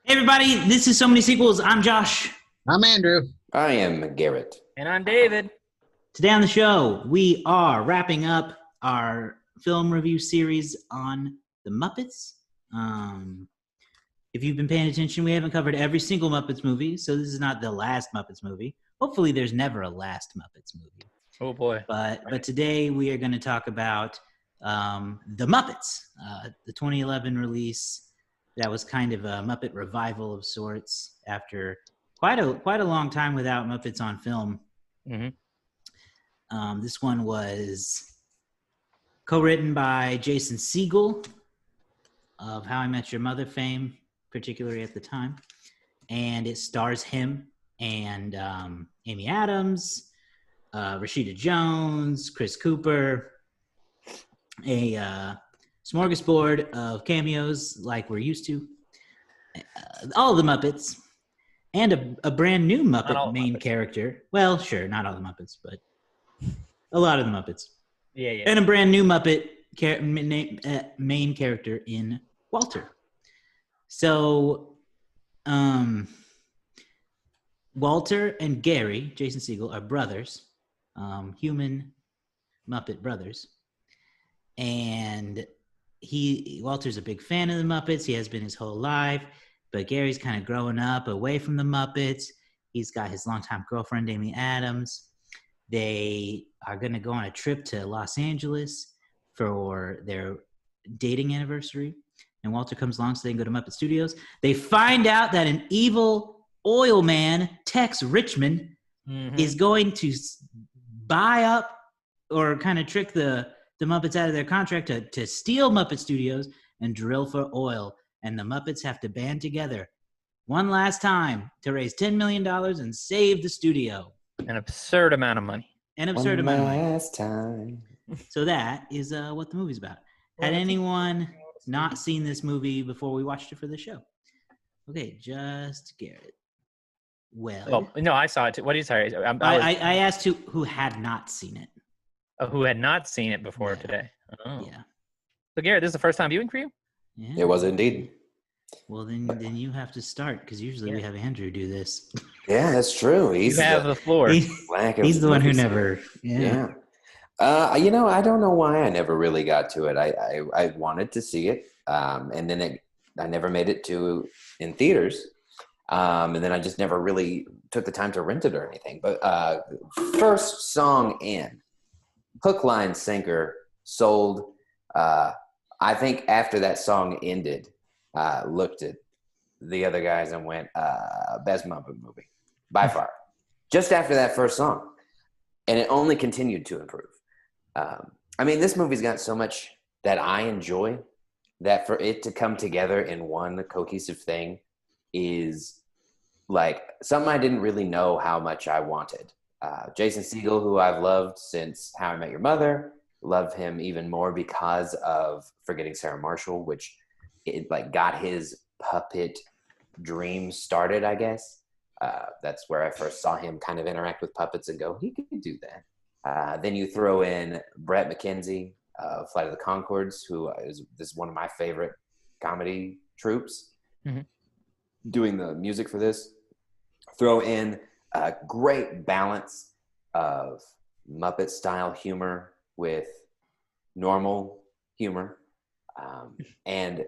Hey everybody, this is So Many Sequels. I'm Josh. I'm Andrew. I am Garrett. And I'm David. Today on the show, we are wrapping up our film review series on the Muppets. If you've been paying attention, we haven't covered every single Muppets movie, so this is not the last Muppets movie. Hopefully there's never a last Muppets movie. Oh boy. But today we are going to talk about The Muppets, the 2011 release that was kind of a Muppet revival of sorts after quite a long time without Muppets on film. Mm-hmm. This one was co-written by Jason Segel of How I Met Your Mother fame, particularly at the time, and it stars him and Amy Adams, Rashida Jones, Chris Cooper, a smorgasbord of cameos like we're used to, all the Muppets, and a brand new Muppet main character. Well, sure, not all the Muppets, but a lot of the Muppets. Yeah. And a brand new Muppet main character in Walter. So, Walter and Gary, Jason Segel, are brothers, human Muppet brothers. And Walter's a big fan of the Muppets. He has been his whole life, but Gary's kind of growing up away from the Muppets. He's got his longtime girlfriend, Amy Adams. They are going to go on a trip to Los Angeles for their dating anniversary. And Walter comes along so they can go to Muppet Studios. They find out that an evil oil man, Tex Richmond, is going to buy up or kind of trick the Muppets out of their contract to steal Muppet Studios and drill for oil. And the Muppets have to band together one last time to raise $10 million and save the studio. An absurd amount of money. Last time. So that is what the movie's about. Had anyone not seen this movie before we watched it for the show? Okay, just Garrett. Well, no, I saw it too. What are you sorry? I asked who had not seen it. Who had not seen it before today. Oh. Yeah. So Garrett, this is the first time viewing for you? Yeah. It was indeed. Well, then you have to start because usually we have Andrew do this. Yeah, that's true. You have the floor. He's the one who never. Yeah. I don't know why I never really got to it. I wanted to see it, and then I never made it to in theaters, and then I just never really took the time to rent it or anything. But first song in, hook, line, sinker, sold. I think after that song ended, looked at the other guys and went, best Muppet movie by far. Just after that first song. And it only continued to improve. This movie's got so much that I enjoy that for it to come together in one cohesive thing is like something I didn't really know how much I wanted. Jason Segel, who I've loved since How I Met Your Mother, love him even more because of Forgetting Sarah Marshall, which it got his puppet dream started, I guess. That's where I first saw him kind of interact with puppets and go, he could do that. Then you throw in Brett McKenzie, Flight of the Conchords, who is one of my favorite comedy troupes, doing the music for this. Throw in a great balance of Muppet-style humor with normal humor. And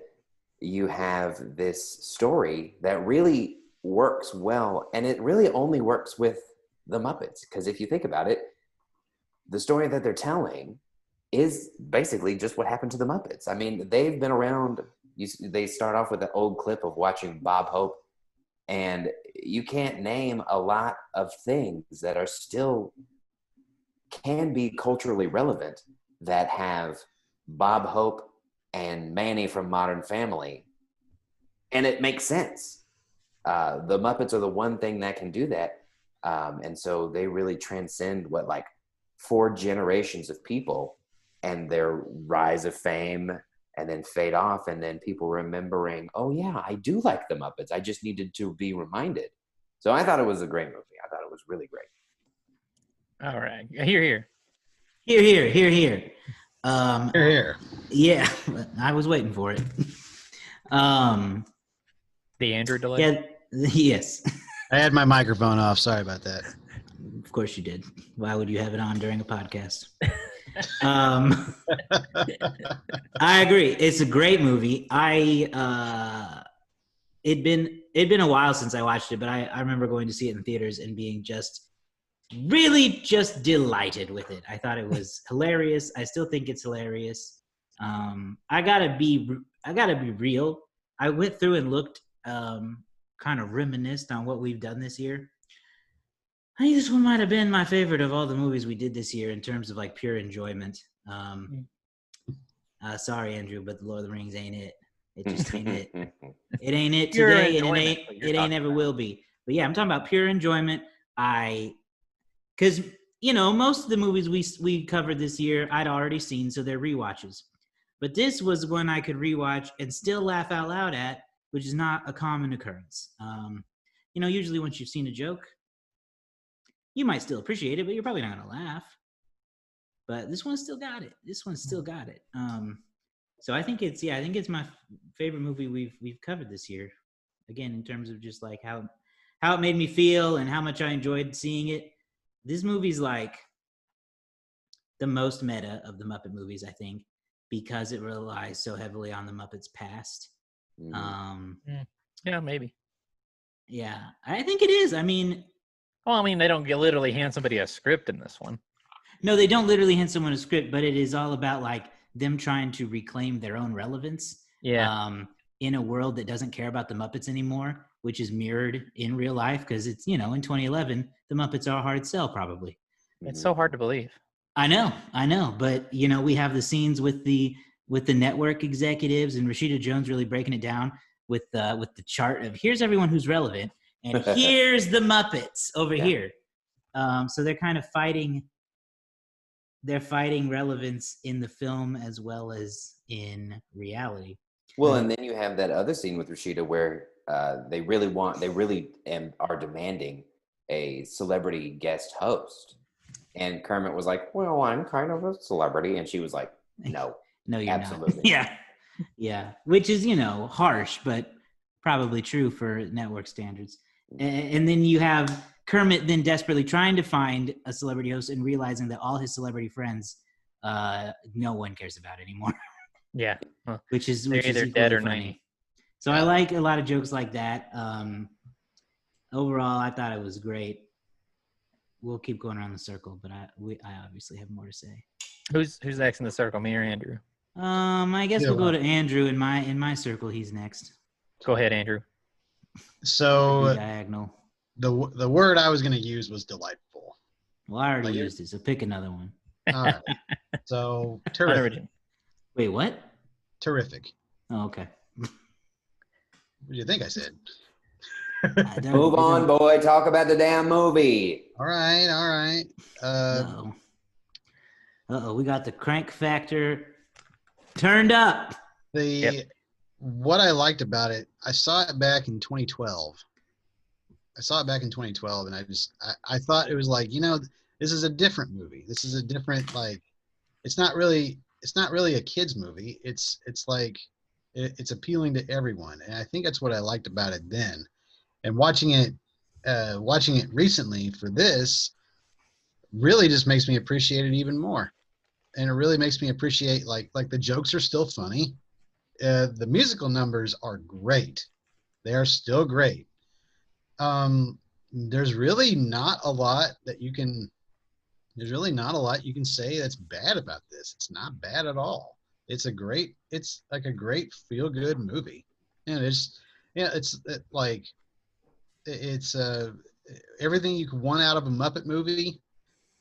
you have this story that really works well, and it really only works with the Muppets. Because if you think about it, the story that they're telling is basically just what happened to the Muppets. I mean, they've been around. They start off with an old clip of watching Bob Hope, and you can't name a lot of things that are still can be culturally relevant that have Bob Hope and Manny from Modern Family, and it makes sense. The Muppets are the one thing that can do that, and so they really transcend what 4 generations of people and their rise of fame and then fade off, and then people remembering, oh yeah, I do like the Muppets. I just needed to be reminded. So I thought it was a great movie. I thought it was really great. All right. Here. Here. Here. Yeah, I was waiting for it. The Andrew delay. Yeah. Yes. I had my microphone off. Sorry about that. Of course you did. Why would you have it on during a podcast? I agree. It's a great movie. It'd been a while since I watched it, but I remember going to see it in theaters and being just delighted with it. I thought it was hilarious. I still think it's hilarious. I gotta be real. I went through and looked, kind of reminisced on what we've done this year. I think this one might have been my favorite of all the movies we did this year in terms of like pure enjoyment. Sorry, Andrew, but The Lord of the Rings ain't it. It just ain't it. It ain't it Pure today, and enjoyment, it ain't ever will be. But yeah, I'm talking about pure enjoyment. Because most of the movies we covered this year, I'd already seen, so they're rewatches. But this was one I could rewatch and still laugh out loud at, which is not a common occurrence. Usually once you've seen a joke, you might still appreciate it, but you're probably not going to laugh. But this one still got it. So I think it's my favorite movie we've covered this year. Again, in terms of just like how it made me feel and how much I enjoyed seeing it. This movie's like the most meta of the Muppet movies, I think, because it relies so heavily on the Muppets past. Yeah, maybe. Yeah, I think it is. I mean, they don't literally hand somebody a script in this one. No, they don't literally hand someone a script, but it is all about like them trying to reclaim their own relevance. Yeah. In a world that doesn't care about the Muppets anymore, which is mirrored in real life because it's, in 2011, the Muppets are a hard sell probably. It's so hard to believe. I know. But, we have the scenes with the network executives and Rashida Jones really breaking it down with the chart of here's everyone who's relevant and here's the Muppets over here. So they're kind of fighting relevance in the film as well as in reality. Well, and then you have that other scene with Rashida where they really are demanding a celebrity guest host. And Kermit was like, well, I'm kind of a celebrity. And she was like, no, you're absolutely not. Yeah. Which is, harsh, but probably true for network standards. And then you have Kermit then desperately trying to find a celebrity host and realizing that all his celebrity friends, no one cares about anymore. Yeah. Which is either dead or funny. 90. So I like a lot of jokes like that. Overall, I thought it was great. We'll keep going around the circle, but I obviously have more to say. Who's next in the circle, me or Andrew? I guess we'll go to Andrew in my circle. He's next. Go ahead, Andrew. So diagonal. The word I was going to use was delightful. Well, I already used it, so pick another one. All right. So terrific. Wait, what? Terrific. Oh, okay. What do you think I said? Move on, boy. Talk about the damn movie. All right. Uh-oh. We got the crank factor turned up. What I liked about it, I saw it back in 2012. And I thought it was like, this is a different movie. This is a different, like, it's not really a kid's movie. It's like, it's appealing to everyone. And I think that's what I liked about it then. And watching it recently for this really just makes me appreciate it even more. And it really makes me appreciate like the jokes are still funny. The musical numbers are great. They are still great. There's really not a lot you can say that's bad about this. It's not bad at all. It's like a great feel good movie. And it's everything you could want out of a Muppet movie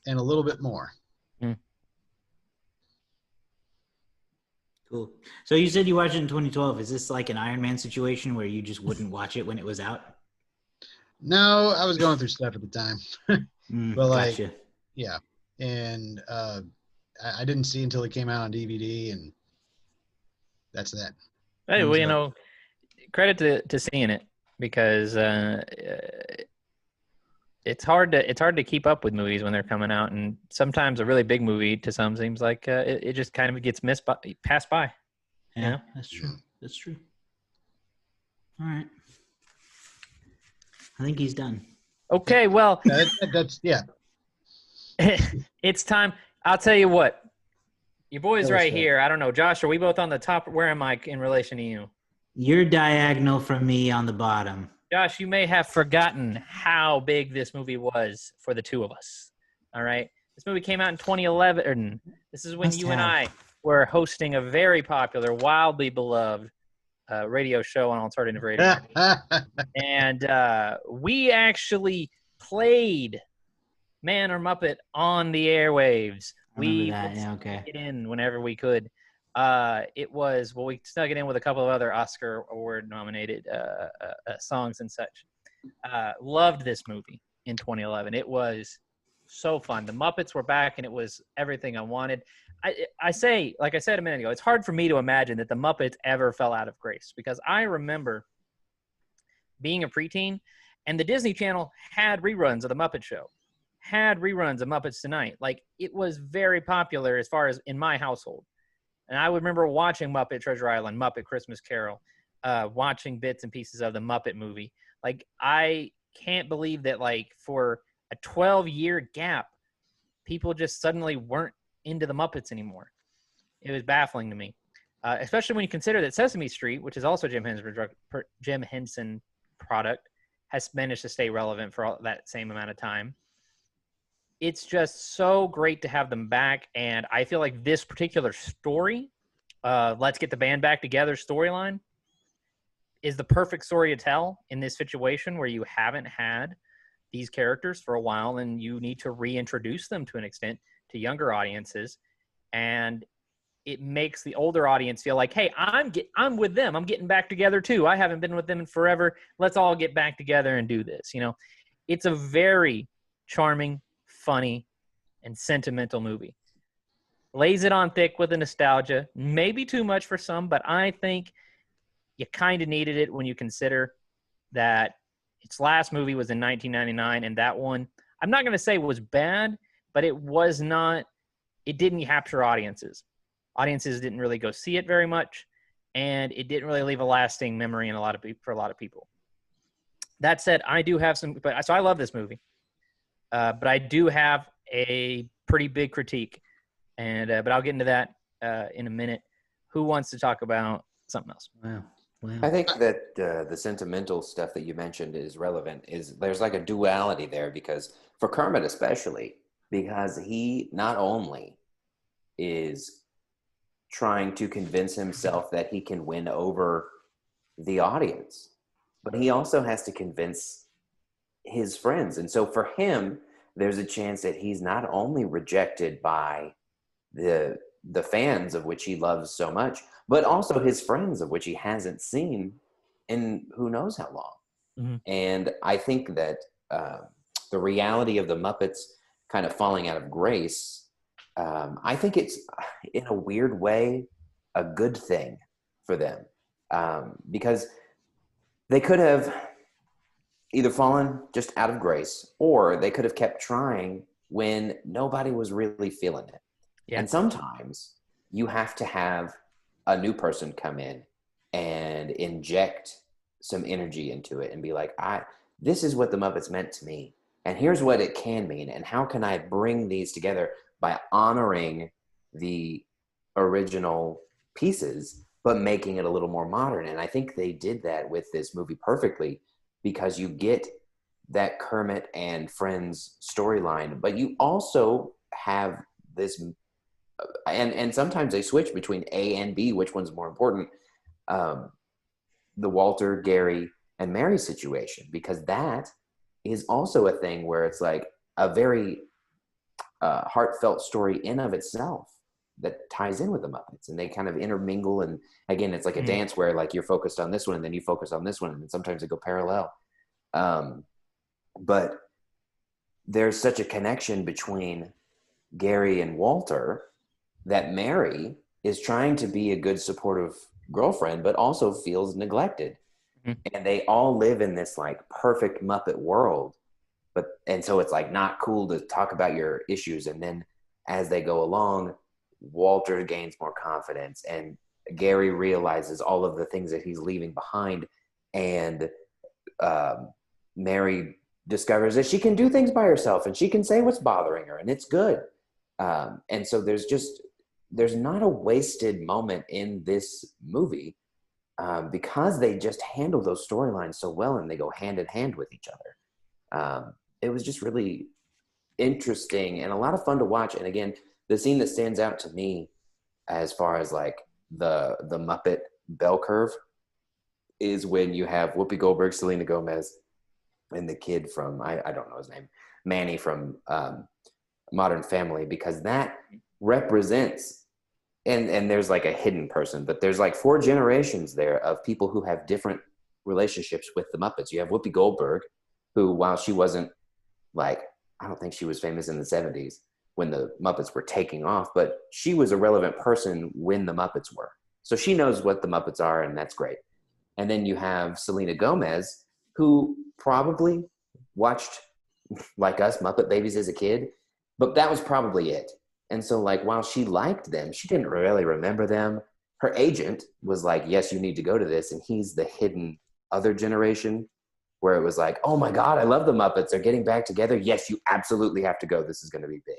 and a little bit more. Cool. So you said you watched it in 2012. Is this like an Iron Man situation where you just wouldn't watch it when it was out? No, I was going through stuff at the time. But gotcha. Yeah. And I didn't see it until it came out on DVD, and that's that. Hey, well, credit to seeing it because it's hard to keep up with movies when they're coming out, and sometimes a really big movie to some seems like it just kind of gets passed by. Yeah, that's true. All right. I think he's done. Okay, well, That's yeah. it's time. I'll tell you what. Your boy's That was right fun. here. I don't know. Josh, are we both on the top? Where am I in relation to you? You're diagonal from me on the bottom. Josh, you may have forgotten how big this movie was for the two of us. All right. This movie came out in 2011. This is when Must you and have. I were hosting a very popular, wildly beloved radio show on alternative radio. And we actually played Man or Muppet on the airwaves. I remember We that. would Yeah, okay. it in whenever we could. We snuck it in with a couple of other Oscar award nominated songs and such. Loved this movie in 2011. It was so fun. The Muppets were back, and it was everything I wanted. I say, like I said a minute ago, it's hard for me to imagine that the Muppets ever fell out of grace, because I remember being a preteen, and the Disney Channel had reruns of the Muppet Show, had reruns of Muppets Tonight. Like, it was very popular as far as in my household. And I would remember watching Muppet Treasure Island, Muppet Christmas Carol, watching bits and pieces of the Muppet movie. Like, I can't believe that, like, for a 12-year gap, people just suddenly weren't into the Muppets anymore. It was baffling to me, especially when you consider that Sesame Street, which is also Jim Henson product, has managed to stay relevant for that same amount of time. It's just so great to have them back, and I feel like this particular story, Let's Get the Band Back Together storyline, is the perfect story to tell in this situation where you haven't had these characters for a while and you need to reintroduce them to an extent to younger audiences. And it makes the older audience feel like, hey, I'm with them. I'm getting back together too. I haven't been with them in forever. Let's all get back together and do this. You know, it's a very charming, funny, and sentimental movie. Lays it on thick with the nostalgia. Maybe too much for some, but I think you kind of needed it when you consider that its last movie was in 1999, and that one, I'm not going to say was bad, but it didn't capture audiences. Audiences didn't really go see it very much, and it didn't really leave a lasting memory for a lot of people. That said, I do have so I love this movie, but I do have a pretty big critique, but I'll get into that in a minute. Who wants to talk about something else? Wow. I think that the sentimental stuff that you mentioned is relevant. There's like a duality there, because for Kermit especially, because he not only is trying to convince himself that he can win over the audience, but he also has to convince his friends. And so for him, there's a chance that he's not only rejected by the fans of which he loves so much, but also his friends of which he hasn't seen in who knows how long. Mm-hmm. And I think that the reality of the Muppets kind of falling out of grace, I think it's in a weird way a good thing for them, because they could have either fallen just out of grace, or they could have kept trying when nobody was really feeling it. Yeah. And sometimes you have to have a new person come in and inject some energy into it and be like, this is what the Muppets meant to me, and here's what it can mean, and how can I bring these together by honoring the original pieces, but making it a little more modern. And I think they did that with this movie perfectly, because you get that Kermit and Friends storyline, but you also have this, and sometimes they switch between A and B, which one's more important, the Walter, Gary, and Mary situation, because that is also a thing where it's like a very heartfelt story in of itself that ties in with the Muppets, and they kind of intermingle. And again, it's like a dance where like you're focused on this one and then you focus on this one, and then sometimes they go parallel. But there's such a connection between Gary and Walter that Mary is trying to be a good supportive girlfriend, but also feels neglected. Mm-hmm. And they all live in this like perfect Muppet world. And so it's like not cool to talk about your issues. And then as they go along, Walter gains more confidence, and Gary realizes all of the things that he's leaving behind. And Mary discovers that she can do things by herself and she can say what's bothering her, and it's good. And so there's not a wasted moment in this movie, because they just handle those storylines so well and they go hand in hand with each other. It was just really interesting and a lot of fun to watch. And again, the scene that stands out to me as far as like the Muppet bell curve is when you have Whoopi Goldberg, Selena Gomez, and the kid from, I don't know his name, Manny from Modern Family, because that represents, and there's like a hidden person, but there's like 4 generations there of people who have different relationships with the Muppets. You have Whoopi Goldberg, who, while she wasn't like, I don't think she was famous in the 70s when the Muppets were taking off, but she was a relevant person when the Muppets were. So she knows what the Muppets are, and that's great. And then you have Selena Gomez, who probably watched, like us, Muppet Babies as a kid, but that was probably it. And so, like, while she liked them, she didn't really remember them. Her agent was like, yes, you need to go to this. And he's the hidden other generation where it was like, oh my God, I love the Muppets. They're getting back together. Yes, you absolutely have to go. This is going to be big.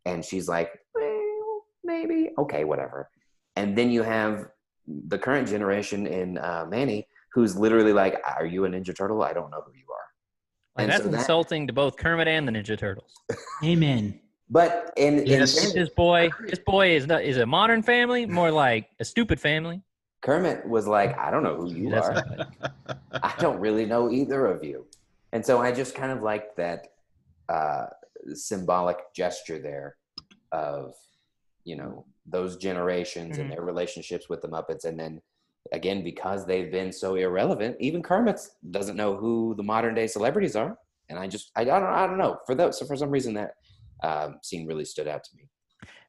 And she's like, well, maybe. Okay, whatever. And then you have the current generation in Manny, who's literally like, are you a Ninja Turtle? I don't know who you are. Like, and that's so insulting to both Kermit and the Ninja Turtles. Amen. But Yes. This boy is a Modern Family, more like a stupid family. Kermit was like, I don't know who you That's are. not funny. I don't really know either of you. And so I just kind of liked that symbolic gesture there of, you know, those generations and their relationships with the Muppets. And then again, because they've been so irrelevant, even Kermit doesn't know who the modern day celebrities are. And I don't know. For some reason that scene really stood out to me.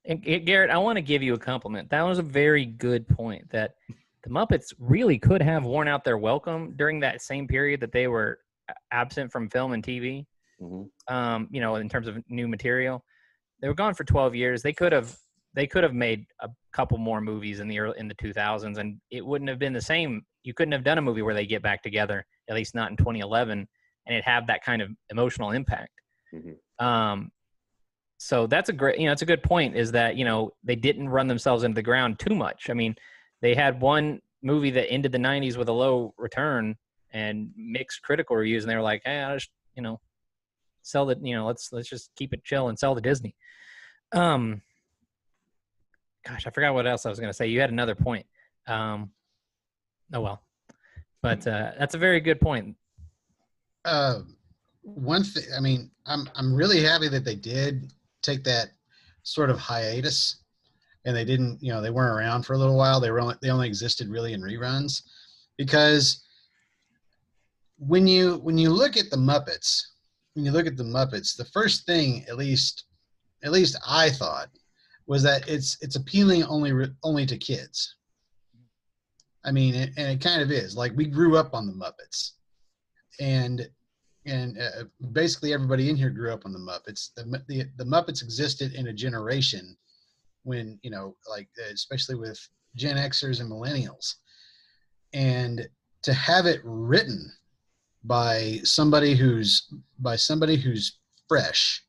And Garrett, I want to give you a compliment. That was a very good point, that the Muppets really could have worn out their welcome during that same period that they were absent from film and TV. Mm-hmm. You know, in terms of new material, they were gone for 12 years. They could have made a couple more movies in the 2000s, and it wouldn't have been the same. You couldn't have done a movie where they get back together, at least not in 2011, and it have that kind of emotional impact. Mm-hmm. So that's it's a good point, is that, you know, they didn't run themselves into the ground too much. I mean, they had one movie that ended the 90s with a low return and mixed critical reviews, and they were like, hey, I'll just, you know, sell it, you know, let's just keep it chill and sell to Disney. Gosh, I forgot what else I was going to say. You had another point. Oh well, but that's a very good point. One thing, I mean, I'm really happy that they did take that sort of hiatus, and they didn't, you know, they weren't around for a little while. They only existed really in reruns, because when you look at the Muppets, the first thing, at least I thought, was that it's appealing only to kids. I mean, and it kind of is. Like, we grew up on the Muppets, and basically everybody in here grew up on the Muppets. The Muppets existed in a generation when, you know, like, especially with Gen Xers and millennials, and to have it written by somebody who's fresh,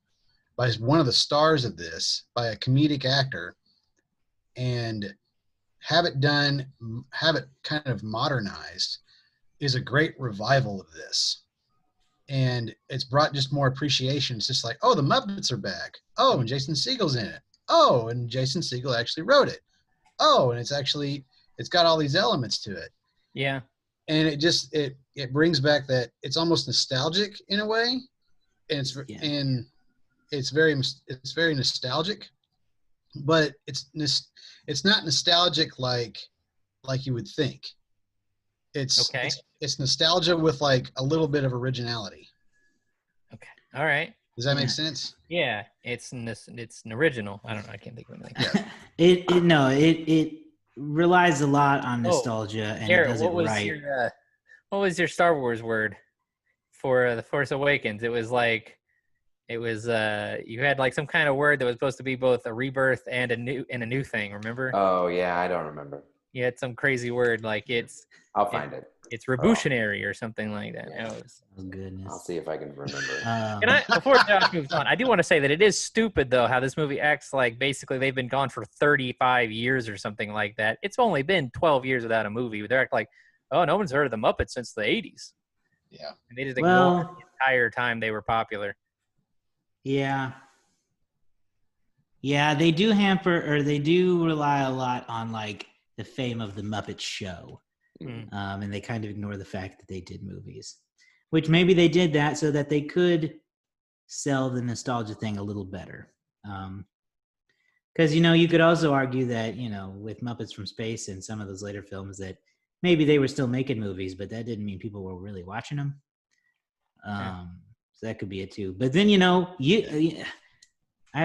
by one of the stars of this, by a comedic actor, and have it kind of modernized, is a great revival of this. And it's brought just more appreciation. It's just like, oh, the Muppets are back. Oh, and Jason Segel's in it. Oh, and Jason Segel actually wrote it. Oh, and it's got all these elements to it. Yeah. And it brings back that, it's almost nostalgic in a way. And it's very nostalgic, but it's not nostalgic like you would think. It's nostalgia with like a little bit of originality. Okay. All right. Does that make sense? Yeah. It's an original. I don't know. I can't think of anything. Yeah. It relies a lot on nostalgia, and Garrett, it does it right. What was your Star Wars word for The Force Awakens? It was you had like some kind of word that was supposed to be both a rebirth and a new thing. Remember? Oh yeah, I don't remember. You had some crazy word, like it's. I'll find it. It's revolutionary or something like that. Yeah. Oh goodness. I'll see if I can remember. Can I, before Josh moves on, I do want to say that it is stupid, though, how this movie acts like basically they've been gone for 35 years or something like that. It's only been 12 years without a movie. They're like, oh, no one's heard of the Muppets since the 80s. Yeah. And they just ignored the entire time they were popular. Yeah. Yeah, they do they do rely a lot on like the fame of the Muppet Show. And they kind of ignore the fact that they did movies, which maybe they did that so that they could sell the nostalgia thing a little better. Because, you could also argue that, with Muppets from Space and some of those later films that maybe they were still making movies, but that didn't mean people were really watching them. So that could be it too. But then, I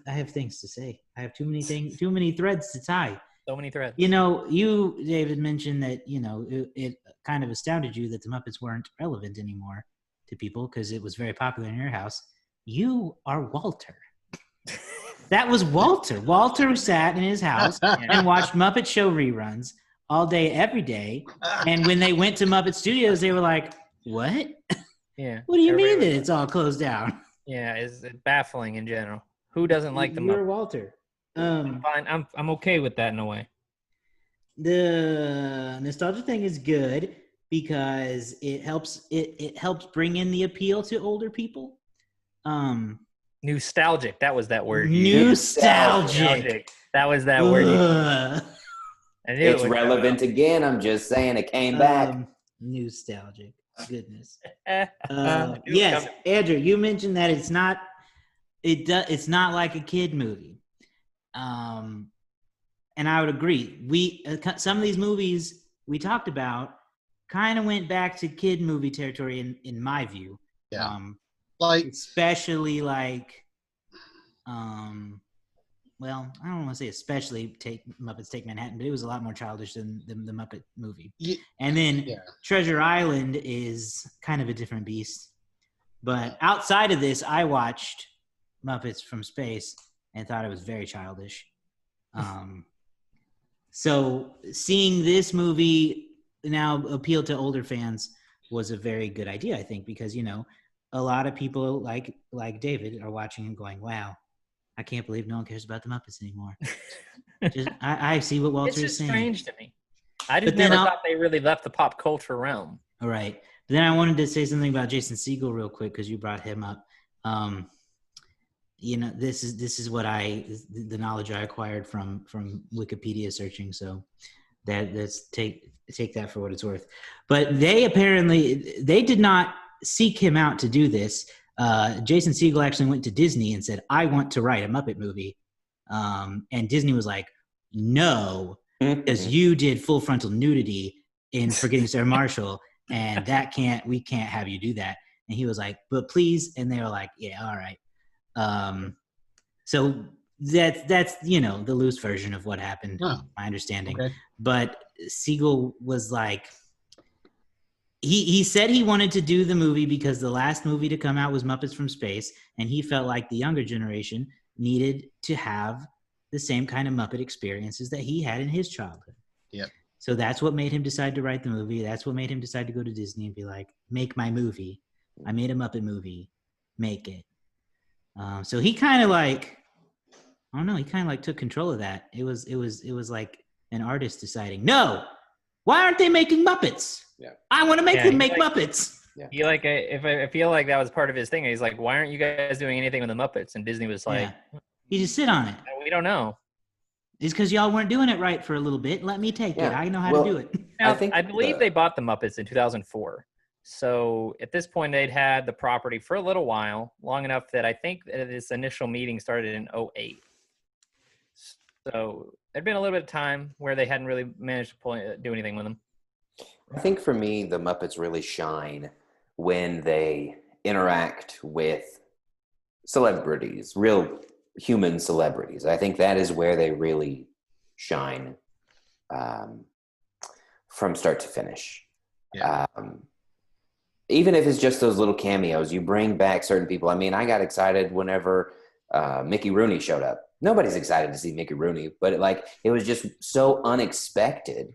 have things to say. I have too many threads to tie. So many threads. You, David, mentioned that, it kind of astounded you that the Muppets weren't relevant anymore to people because it was very popular in your house. You are Walter. That was Walter. Walter sat in his house and watched Muppet Show reruns all day, every day. And when they went to Muppet Studios, they were like, what? Yeah. What do you mean that it's all closed down? Yeah, it's baffling in general. Who doesn't like the Muppets? You're Walter. I'm fine. I'm okay with that in a way. The nostalgia thing is good because it helps bring in the appeal to older people. Nostalgic. That was that word. Nostalgic. That was that word. It's relevant again. I'm just saying it came back. Nostalgic. Goodness. Yes, Andrew, you mentioned that it's not like a kid movie. And I would agree. Some of these movies we talked about kind of went back to kid movie territory in my view. Yeah. Especially like, well, I don't want to say especially Muppets Take Manhattan, but it was a lot more childish than the Muppet movie. Yeah. And then Treasure Island is kind of a different beast. But outside of this, I watched Muppets from Space and thought it was very childish. So seeing this movie now appeal to older fans was a very good idea, I think, because, a lot of people like David are watching and going, wow, I can't believe no one cares about the Muppets anymore. I see what Walter is saying. It's strange to me. I just never thought they really left the pop culture realm. All right. But then I wanted to say something about Jason Segel real quick because you brought him up. This is what the knowledge I acquired from Wikipedia searching. So let's take that for what it's worth. But they did not seek him out to do this. Jason Segel actually went to Disney and said, I want to write a Muppet movie. And Disney was like, no, because you did full frontal nudity in Forgetting Sarah Marshall, and we can't have you do that. And he was like, but please. And they were like, yeah, all right. So that's the loose version of what happened, my understanding. Okay. But Segel was like, he said he wanted to do the movie because the last movie to come out was Muppets from Space, and he felt like the younger generation needed to have the same kind of Muppet experiences that he had in his childhood. Yep. So that's what made him decide to write the movie. That's what made him decide to go to Disney and be like, make my movie. I made a Muppet movie. Make it. So he kind of like, I don't know, he kind of like took control of that. It was like an artist deciding, no, why aren't they making Muppets? Yeah. I want to make them make Muppets. Yeah. I feel like that was part of his thing. He's like, why aren't you guys doing anything with the Muppets? And Disney was like, you just sit on it. We don't know. It's because y'all weren't doing it right for a little bit. Let me take it. I know how to do it. Now, I believe they bought the Muppets in 2004. So at this point, they'd had the property for a little while, long enough that I think that this initial meeting started in 2008. So there'd been a little bit of time where they hadn't really managed to do anything with them. I think for me, the Muppets really shine when they interact with celebrities, real human celebrities. I think that is where they really shine from start to finish. Yeah. Even if it's just those little cameos, you bring back certain people. I mean, I got excited whenever Mickey Rooney showed up. Nobody's excited to see Mickey Rooney, but it was just so unexpected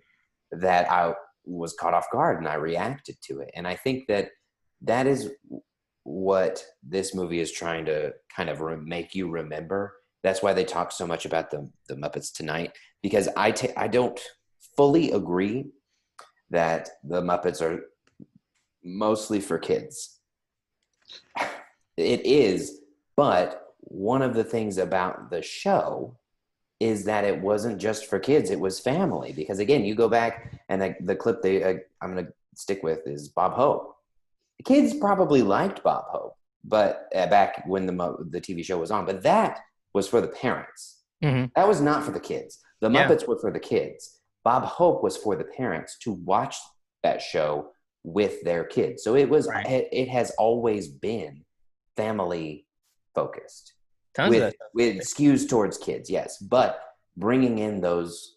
that was caught off guard and I reacted to it. And I think that is what this movie is trying to kind of make you remember. That's why they talk so much about the Muppets tonight, because I don't fully agree that the Muppets are mostly for kids. It is, but one of the things about the show is that it wasn't just for kids, it was family. Because again, you go back and the clip I'm going to stick with is Bob Hope. The kids probably liked Bob Hope, but back when the TV show was on, but that was for the parents. Mm-hmm. That was not for the kids. The Muppets were for the kids. Bob Hope was for the parents to watch that show with their kids. So it has always been family focused. With skews towards kids, yes. But bringing in those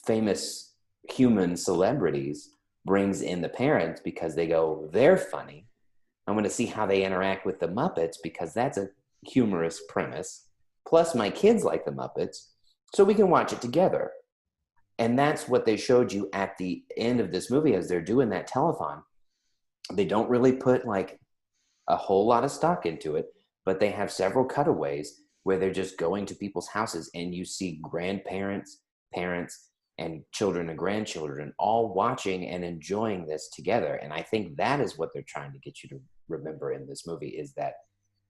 famous human celebrities brings in the parents because they go, they're funny. I'm going to see how they interact with the Muppets because that's a humorous premise. Plus, my kids like the Muppets, so we can watch it together. And that's what they showed you at the end of this movie as they're doing that telethon. They don't really put like a whole lot of stock into it, but they have several cutaways where they're just going to people's houses and you see grandparents, parents, and children and grandchildren all watching and enjoying this together. And I think that is what they're trying to get you to remember in this movie, is that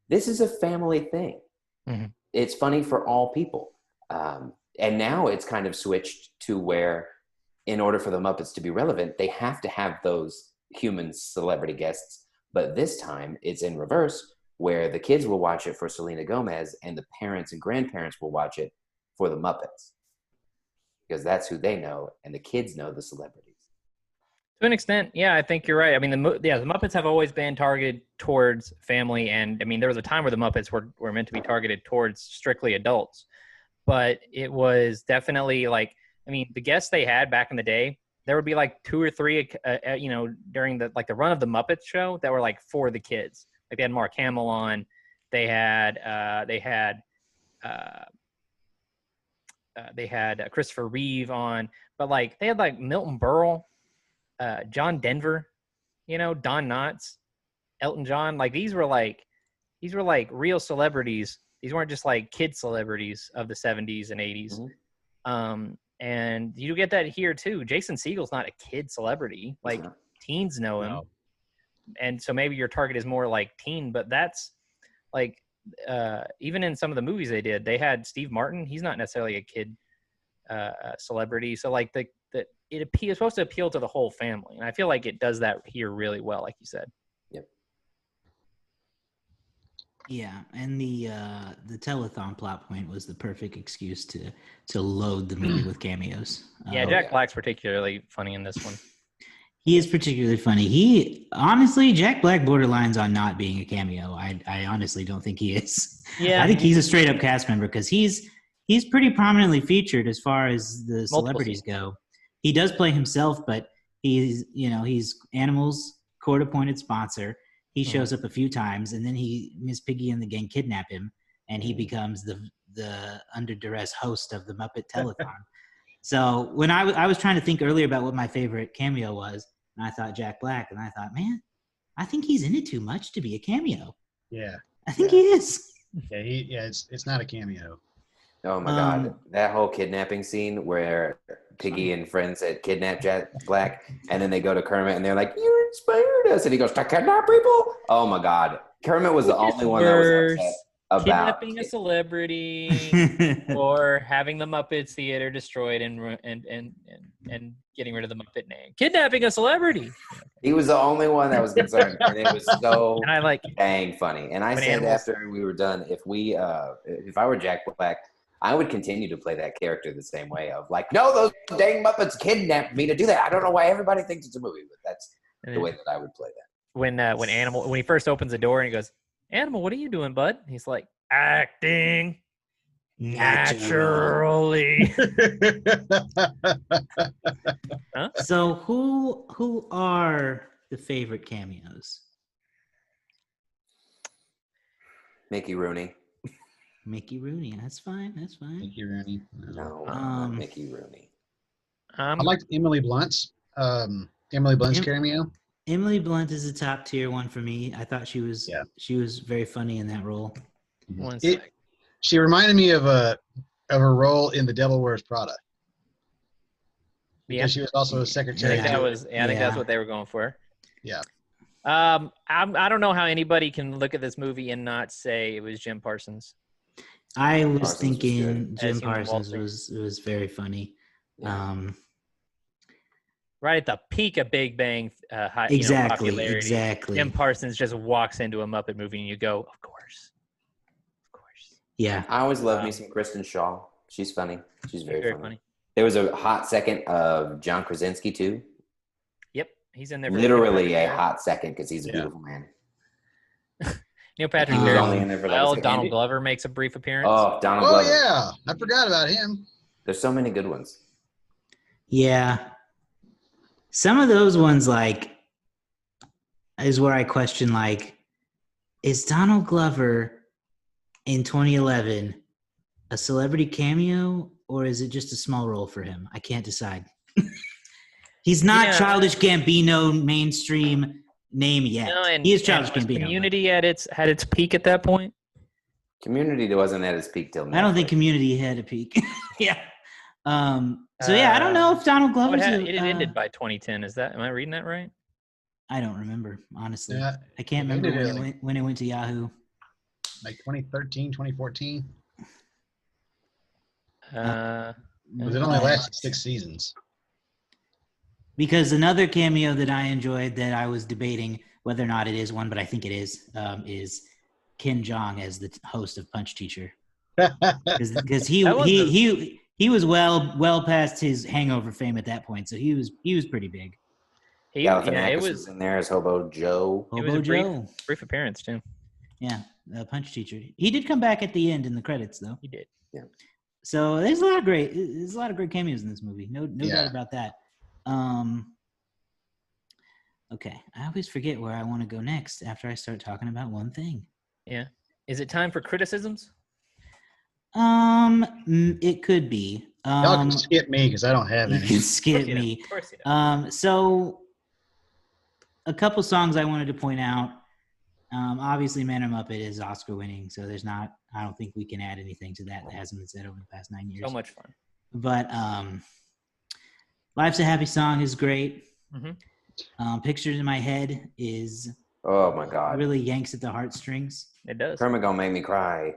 this is a family thing. Mm-hmm. It's funny for all people. And now it's kind of switched to where in order for the Muppets to be relevant, they have to have those human celebrity guests. But this time it's in reverse, where the kids will watch it for Selena Gomez and the parents and grandparents will watch it for the Muppets. Because that's who they know, and the kids know the celebrities. To an extent, yeah, I think you're right. I mean, the Muppets have always been targeted towards family, and I mean, there was a time where the Muppets were meant to be targeted towards strictly adults. But it was definitely like, I mean, the guests they had back in the day, there would be like 2 or 3, during the run of the Muppets show that were like for the kids. Like they had Mark Hamill on, they had Christopher Reeve on, but like they had like Milton Berle, John Denver, Don Knotts, Elton John. Like these were like real celebrities. These weren't just like kid celebrities of the 70s and 80s. Mm-hmm. And you get that here too. Jason Segel's not a kid celebrity. Like teens know him. No. And so maybe your target is more like teen, but that's like, even in some of the movies they did, they had Steve Martin. He's not necessarily a kid celebrity. So like it's supposed to appeal to the whole family. And I feel like it does that here really well, like you said. Yep. Yeah, and the telethon plot point was the perfect excuse to load the movie with cameos. Yeah, Jack Black's particularly funny in this one. He is particularly funny. Jack Black borderlines on not being a cameo. I honestly don't think he is. Yeah, I think he's a straight up cast member because he's pretty prominently featured as far as the celebrities go. He does play himself, but he's Animal's court appointed sponsor. He shows up a few times, and then Miss Piggy and the gang kidnap him, and he becomes the under duress host of the Muppet Telethon. So when I was trying to think earlier about what my favorite cameo was, and I thought Jack Black, and I thought, man, I think he's in it too much to be a cameo. Yeah, I think he is. Yeah, it's not a cameo. Oh my God, that whole kidnapping scene where Piggy and friends had kidnapped Jack Black, and then they go to Kermit and they're like, "You inspired us," and he goes, "To kidnap people?" Oh my God, Kermit was the only one that was upset about kidnapping a celebrity or having the Muppets Theater destroyed and getting rid of the Muppet name. Kidnapping a celebrity. He was the only one that was concerned, and it was so dang funny. And I said after we were done, if I were Jack Black, I would continue to play that character the same way of like, no, those dang Muppets kidnapped me to do that. I don't know why everybody thinks it's a movie, but that's the way that I would play that. When he first opens the door and he goes, "Animal, what are you doing, bud?" He's like, "Acting naturally." Huh? So who are the favorite cameos? Mickey Rooney. Mickey Rooney, that's fine. Mickey Rooney. No, not Mickey Rooney. I liked Emily Blunt's Emily Blunt's Em- cameo. Emily Blunt is a top tier one for me. I thought she was Yeah. very funny in that role. One It, sec. she reminded me of her role in The Devil Wears Prada. Because she was also a I secretary. think that to- was. I think that's what they were going for. Yeah. I don't know how anybody can look at this movie and not say it was Jim Parsons. I was Parsons was thinking good. Jim As Human Parsons Walter. was very funny. Yeah. Right at the peak of Big Bang, Exactly, popularity. exactly. Jim Parsons just walks into a Muppet movie and you go, of course. Yeah. I always love me some Kristen Shaw. She's funny. She's very, Very funny. funny. There was a hot second of John Krasinski too. Yep, he's in there. For Literally a hot second because he's a Yeah. beautiful man. Neil Patrick He was Harris. only in there for like a second. Donald Glover makes a brief appearance. Oh, Donald Oh Glover. yeah, I forgot about him. There's so many good ones. Yeah. Some of those ones, like, is where I question, like, is Donald Glover in 2011 a celebrity cameo or is it just a small role for him? I can't decide. He's not Childish Gambino mainstream name yet. He is Childish Gambino. Community had its peak at that point. Community wasn't at its peak till now. I don't think Community had a peak. Yeah. So yeah, I don't know if Donald Glover's it ended by 2010. Am I reading that right? I don't remember, honestly. Yeah, I can't it remember ended when it went to Yahoo. Like 2013, 2014. Uh, Because it only lasted 6 seasons. Because another cameo that I enjoyed that I was debating whether or not it is one, but I think it is Ken Jeong as the host of Punch Teacher. Because he was well past his Hangover fame at that point, so he was pretty big. Galifianakis was in there as Hobo Joe. Hobo Joe. Brief appearance too. Yeah, Punch Teacher. He did come back at the end in the credits, though. He did. Yeah. So there's a lot of great cameos in this movie. No doubt about that. Okay, I always forget where I want to go next after I start talking about one thing. Yeah. Is it time for criticisms? It could be. Y'all can skip me because I don't have You any. can skip me. Of course you do. So a couple songs I wanted to point out. Obviously, Man or Muppet is Oscar winning, so I don't think we can add anything to that hasn't been said over the past 9 years. So much fun. But Life's a Happy Song is great. Mm-hmm. Pictures in My Head is Oh my God. really yanks at the heartstrings. It does. Kermit gonna make me cry.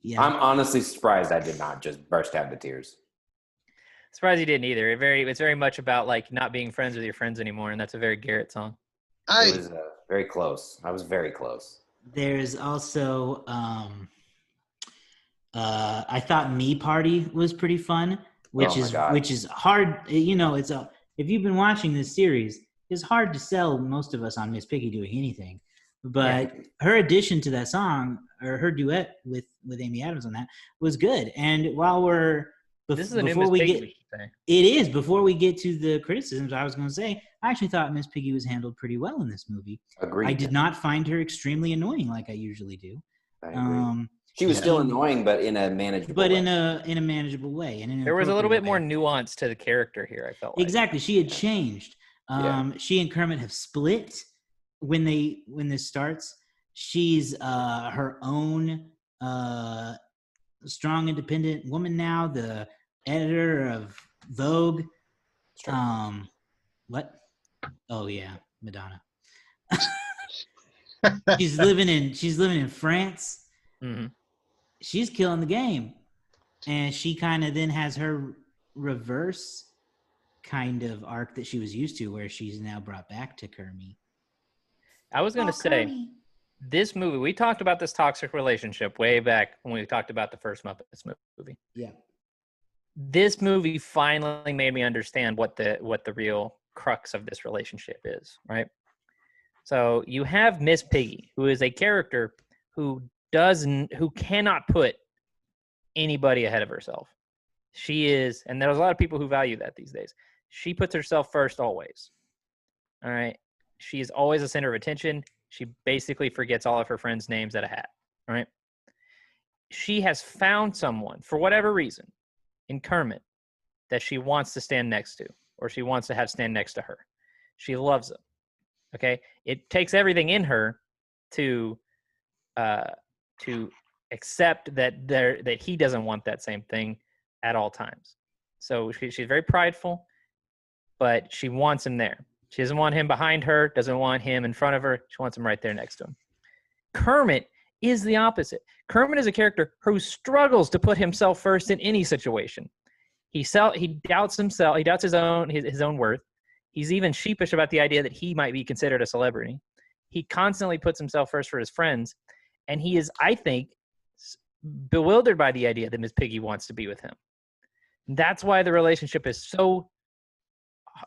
Yeah. I'm honestly surprised I did not just burst out into tears. Surprised you didn't either. It's very much about like not being friends with your friends anymore, and that's a very Garrett song. It was very close. I was very close. There's also I thought Me Party was pretty fun, which is hard. If you've been watching this series, it's hard to sell most of us on Miss Piggy doing anything. But her addition to that song, or her duet with Amy Adams on that, was good. And while this is a new Miss Piggy, it is. Before we get to the criticisms, I was going to say I actually thought Miss Piggy was handled pretty well in this movie. Agreed. I did not find her extremely annoying like I usually do. I agree. She was still annoying, but in a manageable way. in a manageable way. And there was a little bit more nuance to the character here, I felt like. Exactly. She had changed. She and Kermit have split when this starts. She's her own strong, independent woman now, the editor of Vogue. What? Oh yeah, Madonna. She's living in France. Mm-hmm. She's killing the game, and she kind of then has her reverse kind of arc that she was used to, where she's now brought back to Kermit. I was going to say, this movie, we talked about this toxic relationship way back when we talked about the first Muppets movie. Yeah. This movie finally made me understand what the real crux of this relationship is, right? So you have Miss Piggy, who is a character who cannot put anybody ahead of herself. She is, and there's a lot of people who value that these days. She puts herself first always. All right. She is always the center of attention. She basically forgets all of her friends' names at a hat. All right. She has found someone, for whatever reason, in Kermit that she wants to stand next to, or she wants to have stand next to her. She loves him. Okay, it takes everything in her to accept that he doesn't want that same thing at all times. So she's very prideful, but she wants him there. She doesn't want him behind her, doesn't want him in front of her. She wants him right there next to him. Kermit is the opposite. Kermit is a character who struggles to put himself first in any situation. He doubts himself. He doubts his own worth. He's even sheepish about the idea that he might be considered a celebrity. He constantly puts himself first for his friends, and he is, I think, bewildered by the idea that Miss Piggy wants to be with him. That's why the relationship is so.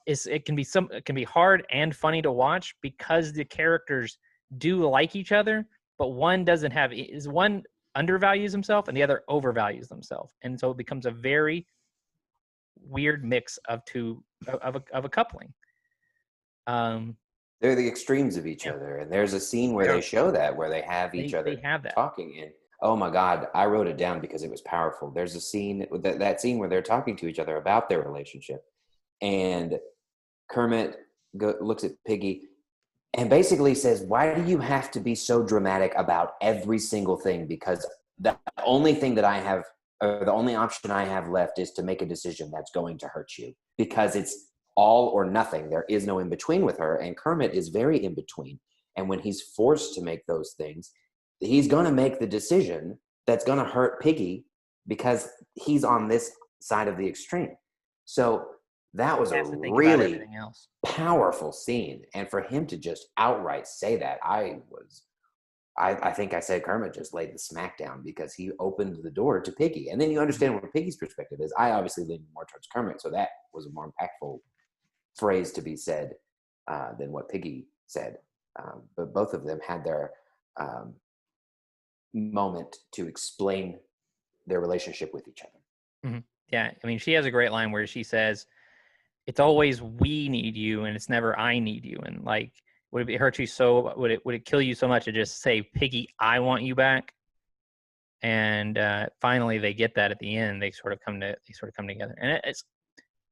It can be hard and funny to watch because the characters do like each other, but one undervalues himself and the other overvalues themselves, and so it becomes a very weird mix of a coupling. They're the extremes of each other, and there's a scene where they show that where they have each other talking, and oh my God, I wrote it down because it was powerful. There's a scene that scene where they're talking to each other about their relationship, and Kermit looks at Piggy and basically says, "Why do you have to be so dramatic about every single thing? Because the only thing that I have, or the only option I have left is to make a decision that's going to hurt you, because it's all or nothing. There is no in between with her." And Kermit is very in between. And when he's forced to make those things, he's going to make the decision that's going to hurt Piggy because he's on this side of the extreme. So that was a really powerful scene. And for him to just outright say that, I think I said Kermit just laid the smack down because he opened the door to Piggy. And then you understand what Piggy's perspective is. I obviously lean more towards Kermit, so that was a more impactful phrase to be said than what Piggy said. But both of them had their moment to explain their relationship with each other. Mm-hmm. Yeah, I mean, she has a great line where she says, "It's always we need you, and it's never I need you." And like, would it hurt you so? Would it kill you so much to just say, "Piggy, I want you back"? And finally, they get that at the end. They sort of come together, and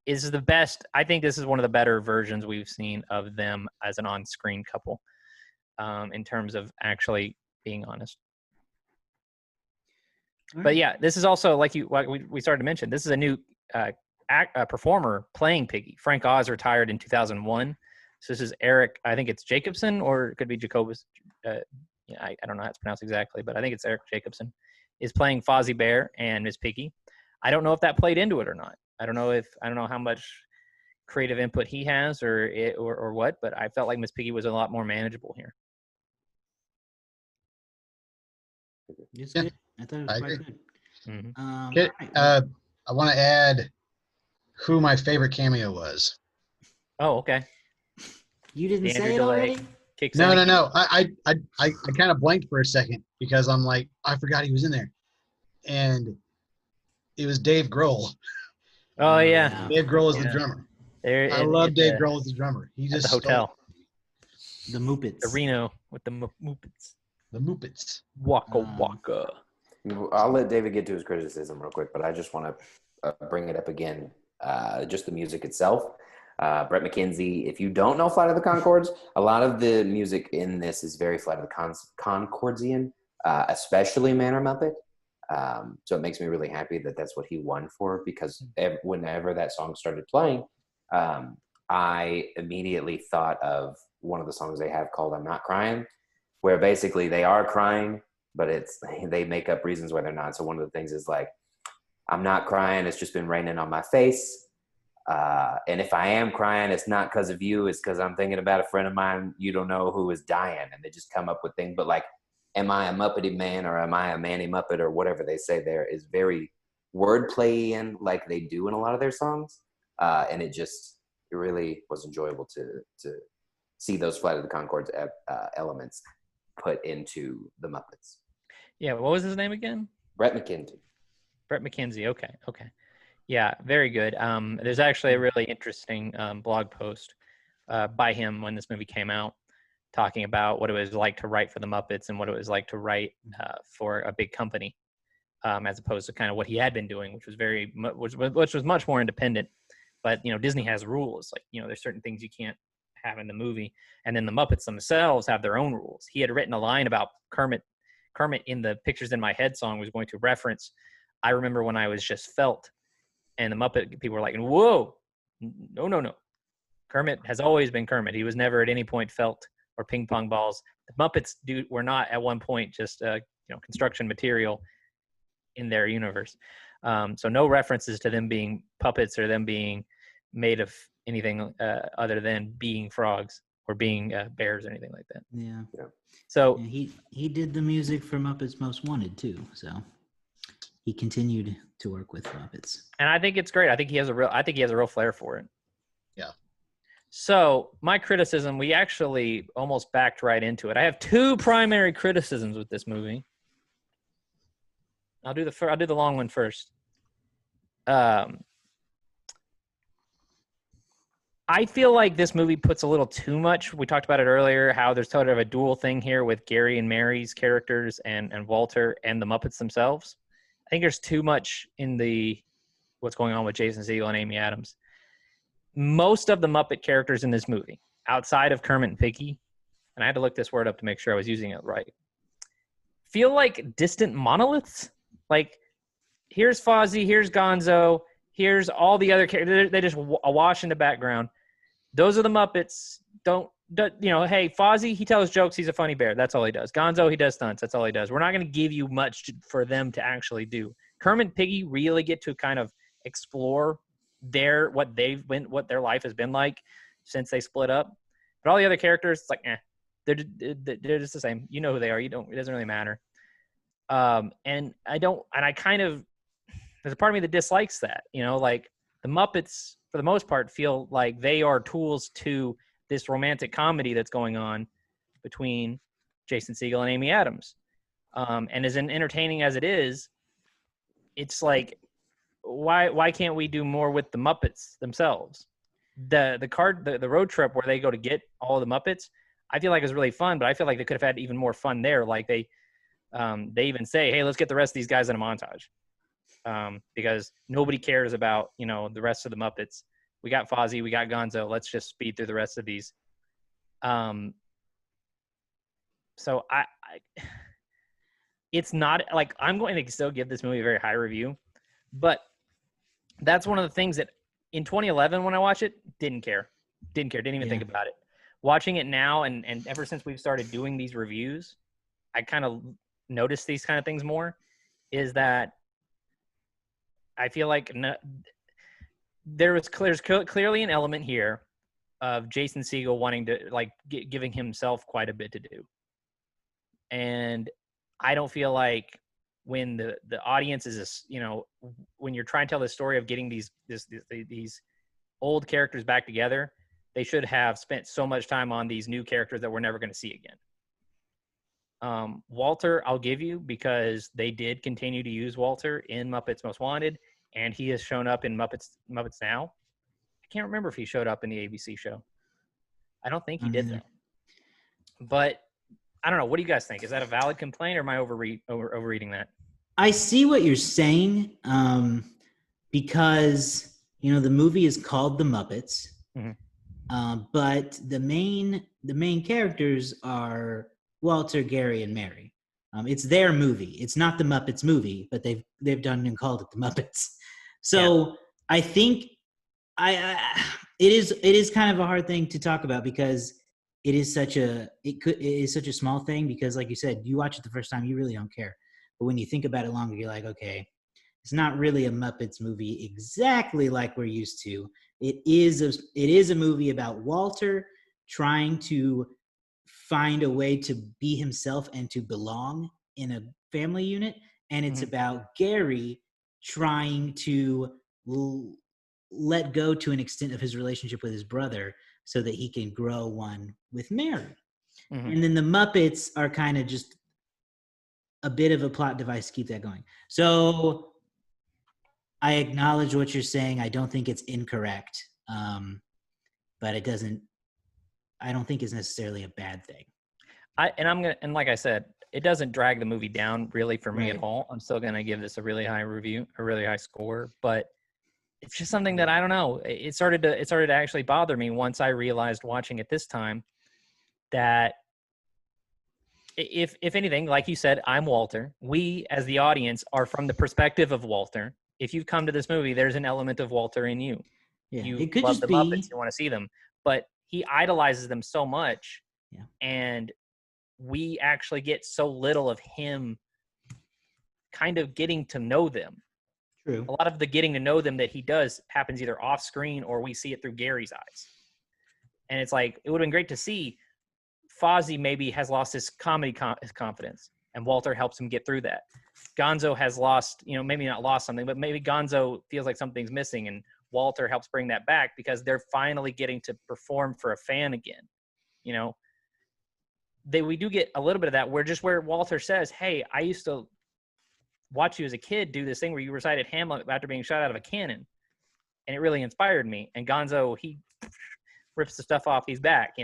it's the best. I think this is one of the better versions we've seen of them as an on-screen couple, in terms of being honest. But yeah, this is also like we started to mention. This is a new performer playing Piggy. Frank Oz retired in 2001. So this is Eric. I think it's Jacobson, or it could be Jacobus. I don't know how it's pronounced exactly, but I think it's Eric Jacobson is playing Fozzie Bear and Miss Piggy. I don't know if that played into it or not. I don't know how much creative input he has or what, but I felt like Miss Piggy was a lot more manageable here. It's good. I thought it was quite good. Mm-hmm. I want to add who my favorite cameo was. Oh, okay. You didn't Andrew say it DeLay already? No. I kind of blanked for a second because I'm like, I forgot he was in there, and it was Dave Grohl. Oh yeah, Dave Grohl is the drummer. I love Dave Grohl as the drummer. He just the hotel. The Muppets. The Reno with the Muppets. The Muppets. Waka waka. I'll let David get to his criticism real quick, but I just want to bring it up again. Just the music itself. Brett McKenzie, if you don't know Flight of the Conchords, a lot of the music in this is very Flight of the Conchordsian, especially Manor Muppet. So it makes me really happy that that's what he won for, because whenever that song started playing, I immediately thought of one of the songs they have called I'm Not Crying, where basically they are crying, but they make up reasons why they're not. So one of the things is like, I'm not crying, it's just been raining on my face. And if I am crying, it's not because of you, it's because I'm thinking about a friend of mine you don't know who is dying. And they just come up with things. But like, am I a Muppety man or am I a Manny Muppet or whatever they say there is very wordplay in, like they do in a lot of their songs. And it really was enjoyable to see those Flight of the Conchords elements put into the Muppets. Yeah, what was his name again? Brett McKenzie. Brett McKenzie. Okay. Yeah, very good. There's actually a really interesting blog post by him when this movie came out, talking about what it was like to write for the Muppets and what it was like to write for a big company, as opposed to kind of what he had been doing, which was much more independent. But Disney has rules, like there's certain things you can't have in the movie. And then the Muppets themselves have their own rules. He had written a line about Kermit in the Pictures in My Head song was going to reference, I remember when I was just felt. And the Muppet people were like, whoa, no. Kermit has always been Kermit. He was never at any point felt or ping pong balls. The Muppets were not at one point just construction material in their universe. So no references to them being puppets or them being made of anything other than being frogs or being bears or anything like that. Yeah. So he did the music for Muppets Most Wanted too. So he continued to work with Muppets. And I think it's great. I think he has a real flair for it. Yeah. So my criticism, we actually almost backed right into it. I have two primary criticisms with this movie. I'll do the long one first. I feel like this movie puts a little too much. We talked about it earlier, how there's sort of a dual thing here with Gary and Mary's characters and Walter and the Muppets themselves. I think there's too much in what's going on with Jason Segel and Amy Adams. Most of the Muppet characters in this movie, outside of Kermit and Piggy, and I had to look this word up to make sure I was using it right, feel like distant monoliths. Like, here's Fozzie, here's Gonzo, here's all the other characters. They just awash in the background. Those are the Muppets. Hey, Fozzie, he tells jokes. He's a funny bear. That's all he does. Gonzo, he does stunts. That's all he does. We're not going to give you much for them to actually do. Kermit and Piggy really get to kind of explore what their life has been like since they split up. But all the other characters, it's like, they're just the same. You know who they are. It doesn't really matter. And I kind of, there's a part of me that dislikes that, like the Muppets for the most part feel like they are tools to this romantic comedy that's going on between Jason Segel and Amy Adams. And as entertaining as it is, it's like, why can't we do more with the Muppets themselves? The road trip where they go to get all of the Muppets, I feel like is really fun, but I feel like they could have had even more fun there. Like they even say, hey, let's get the rest of these guys in a montage. Because nobody cares about, the rest of the Muppets. We got Fozzie, we got Gonzo. Let's just speed through the rest of these. So it's not like I'm going to still give this movie a very high review, but that's one of the things that in 2011 when I watched it, didn't even think about it. Watching it now and ever since we've started doing these reviews, I kind of notice these kind of things more. Is that I feel like there's clearly an element here of Jason Segel wanting to giving himself quite a bit to do, and I don't feel like when the audience is when you're trying to tell the story of getting these old characters back together, they should have spent so much time on these new characters that we're never going to see again. Walter, I'll give you, because they did continue to use Walter in Muppets Most Wanted, and he has shown up in Muppets Now. I can't remember if he showed up in the ABC show. I don't think he did though. But I don't know. What do you guys think? Is that a valid complaint, or am I overreading that? I see what you're saying, because the movie is called The Muppets, but the main characters are Walter, Gary, and Mary. It's their movie. It's not the Muppets movie, but they've done and called it the Muppets. So I think it is kind of a hard thing to talk about, because it is such a small thing, because like you said, you watch it the first time, you really don't care. But when you think about it longer, you're like, okay, it's not really a Muppets movie exactly like we're used to. It is a movie about Walter trying to find a way to be himself and to belong in a family unit. And it's about Gary trying to let go to an extent of his relationship with his brother so that he can grow one with Mary. And then the Muppets are kind of just a bit of a plot device to keep that going. So I acknowledge what you're saying. I don't think it's incorrect. But I don't think it's necessarily a bad thing. Like I said, it doesn't drag the movie down really for me at all. I'm still gonna give this a really high review, a really high score, but it's just something that I don't know. It started to actually bother me once I realized watching it this time that if anything, like you said, I'm Walter. We as the audience are from the perspective of Walter. If you've come to this movie, there's an element of Walter in you. Yeah, You it could love just the be. Muppets, you want to see them, but he idolizes them so much, and we actually get so little of him kind of getting to know them. True. A lot of the getting to know them that he does happens either off screen or we see it through Gary's eyes. And it's like, it would have been great to see Fozzie maybe has lost his comedy his confidence, and Walter helps him get through that. Gonzo has lost, maybe not lost something, but maybe Gonzo feels like something's missing, and Walter helps bring that back because they're finally getting to perform for a fan again. We do get a little bit of that where Walter says, hey, I used to watch you as a kid do this thing where you recited Hamlet after being shot out of a cannon, and it really inspired me. And Gonzo, he rips the stuff off, he's back.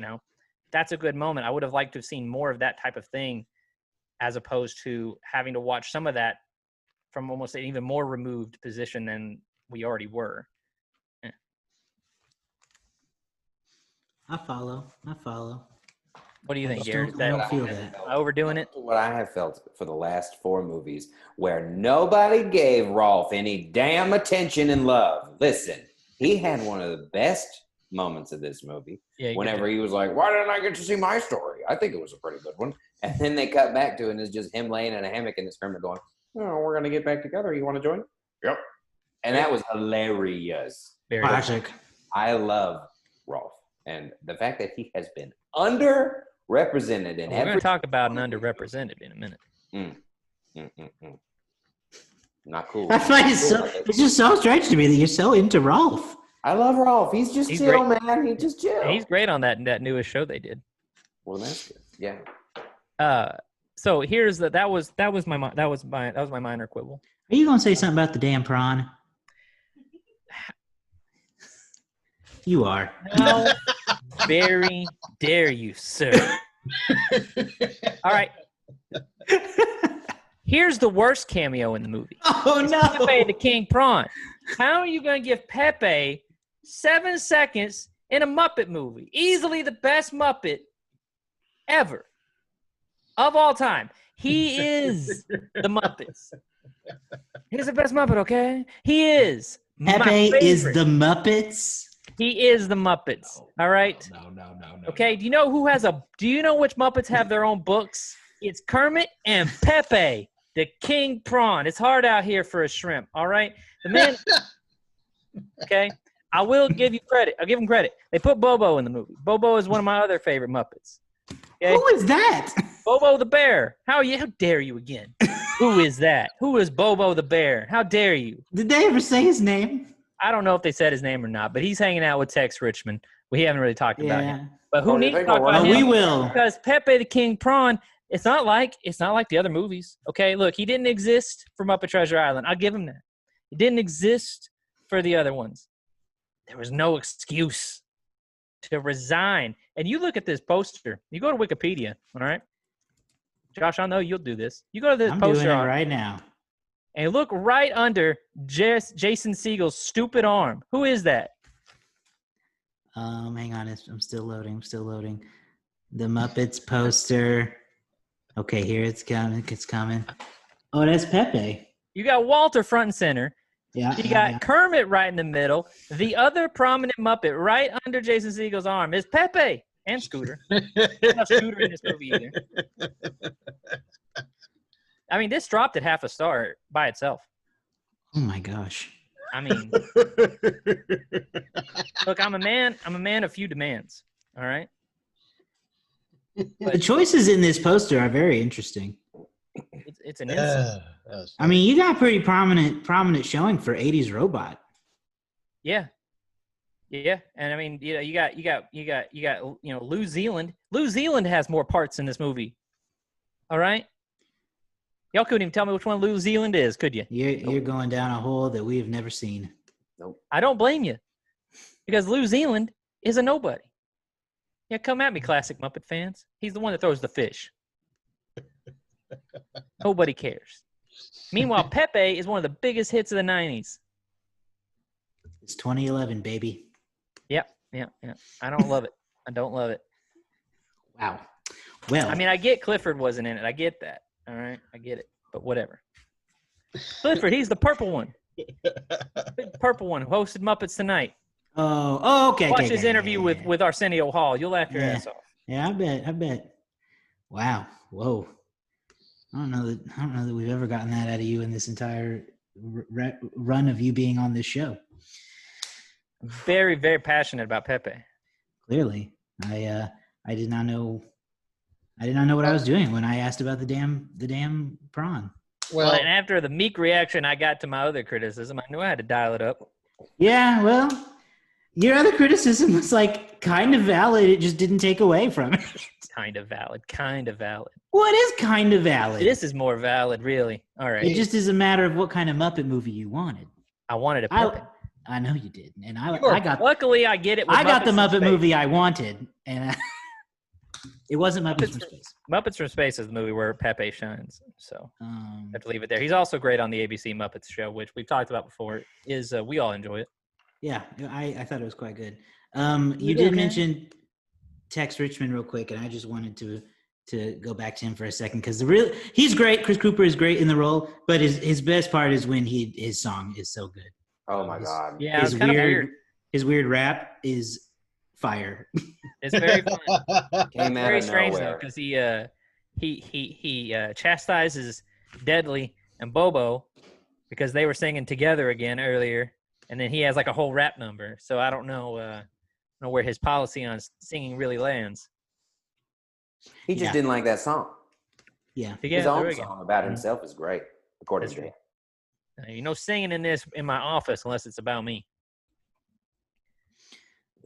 That's a good moment. I would have liked to have seen more of that type of thing, as opposed to having to watch some of that from almost an even more removed position than we already were. I follow. What do you think, just Gary? I don't feel that. Am I overdoing it? What I have felt for the last 4 movies, where nobody gave Rolf any damn attention and love. Listen, he had one of the best moments of this movie. Yeah, whenever he was like, "Why didn't I get to see my story? I think it was a pretty good one." And then they cut back to it, and it's just him laying in a hammock in his Kermit going, "Oh, we're gonna get back together. You want to join?" Yep. And that was hilarious. Very Classic. I love Rolf, and the fact that he has been underrepresented in We're going to talk about an underrepresented in a minute. Not cool. I find it's just so strange to me that you're so into Rolf. I love Rolf. He's just chill, great. man. He's just chill. He's great on that newest show they did. Well, that's good. Yeah. So here's that was my minor quibble. Are you gonna say something about the damn prawn? You are. How very dare you, sir? All right. Here's the worst cameo in the movie. Oh no! Pepe the King Prawn. How are you going to give Pepe 7 seconds in a Muppet movie? Easily the best Muppet ever of all time. He is the Muppets. He's the best Muppet, okay? He is. Pepe is the Muppets. He is the Muppets. All right. No. Okay. Do you know which Muppets have their own books? It's Kermit and Pepe, the King Prawn. It's hard out here for a shrimp. All right. The man. Okay. I will give you credit. I'll give him credit. They put Bobo in the movie. Bobo is one of my other favorite Muppets. Okay? Who is that? Bobo the Bear. How dare you again? Who is that? Who is Bobo the Bear? How dare you? Did they ever say his name? I don't know if they said his name or not, but he's hanging out with Tex Richmond. We haven't really talked about him. But who needs to talk about him? We will. Because Pepe the King Prawn, it's not like the other movies. Okay, look, he didn't exist for Muppet Treasure Island. I'll give him that. He didn't exist for the other ones. There was no excuse to resign. And you look at this poster. You go to Wikipedia, all right? Josh, I know you'll do this. You go to this I'm poster doing it right now. and look right under Jason Segel's stupid arm. Who is that? Hang on. I'm still loading. The Muppets poster. Okay, here it's coming. Oh, that's Pepe. You got Walter front and center. Yeah. You got Kermit right in the middle. The other prominent Muppet right under Jason Segel's arm is Pepe and Scooter. Not Scooter in this movie either. I mean, this dropped at half a star by itself. Oh my gosh. I mean, look, I'm a man of few demands. All right. The choices in this poster are very interesting. It's an insult. I mean, you got pretty prominent showing for 80s robot. Yeah. And I mean, you got New Zealand. New Zealand has more parts in this movie. All right. Y'all couldn't even tell me which one New Zealand is, could you? You're going down a hole that we have never seen. Nope. I don't blame you, because New Zealand is a nobody. Yeah, come at me, classic Muppet fans. He's the one that throws the fish. Nobody cares. Meanwhile, Pepe is one of the biggest hits of the 90s. It's 2011, baby. Yeah. I don't love it. I don't love it. Wow. Well, I mean, I get Clifford wasn't in it. I get that. All right, I get it. But whatever. Clifford, he's the purple one. Big purple one who hosted Muppets Tonight. Okay. Watch his interview with Arsenio Hall. You'll laugh your ass off. Yeah, I bet. Wow. Whoa. I don't know that we've ever gotten that out of you in this entire run of you being on this show. Very, very passionate about Pepe. Clearly, I did not know. I did not know what I was doing when I asked about the damn prawn. Well, and after the meek reaction I got to my other criticism, I knew I had to dial it up. Yeah, well, your other criticism was like kind of valid. It just didn't take away from it. Kind of valid. What is kind of valid? This is more valid, really. All right. It just is a matter of what kind of Muppet movie you wanted. I wanted a Pepe. I know you did, and I got. Luckily, I get it. I got the Muppet movie I wanted, and it wasn't Muppets from Space. Muppets from Space is the movie where Pepe shines. So I have to leave it there. He's also great on the ABC Muppets show, which we've talked about before. We all enjoy it. Yeah, I thought it was quite good. You did mention Tex Richmond real quick, and I just wanted to go back to him for a second because he's great. Chris Cooper is great in the role, but his best part is when his song is so good. Oh my God! Yeah, it's kind of weird. His weird rap is fire. It's very fun. Came out very of strange nowhere. though, because he chastises Deadly and Bobo because they were singing together again earlier, and then he has like a whole rap number. So I don't know where his policy on singing really lands. He just didn't like that song. Yeah, his own song about himself is great, according to him. Singing in my office unless it's about me.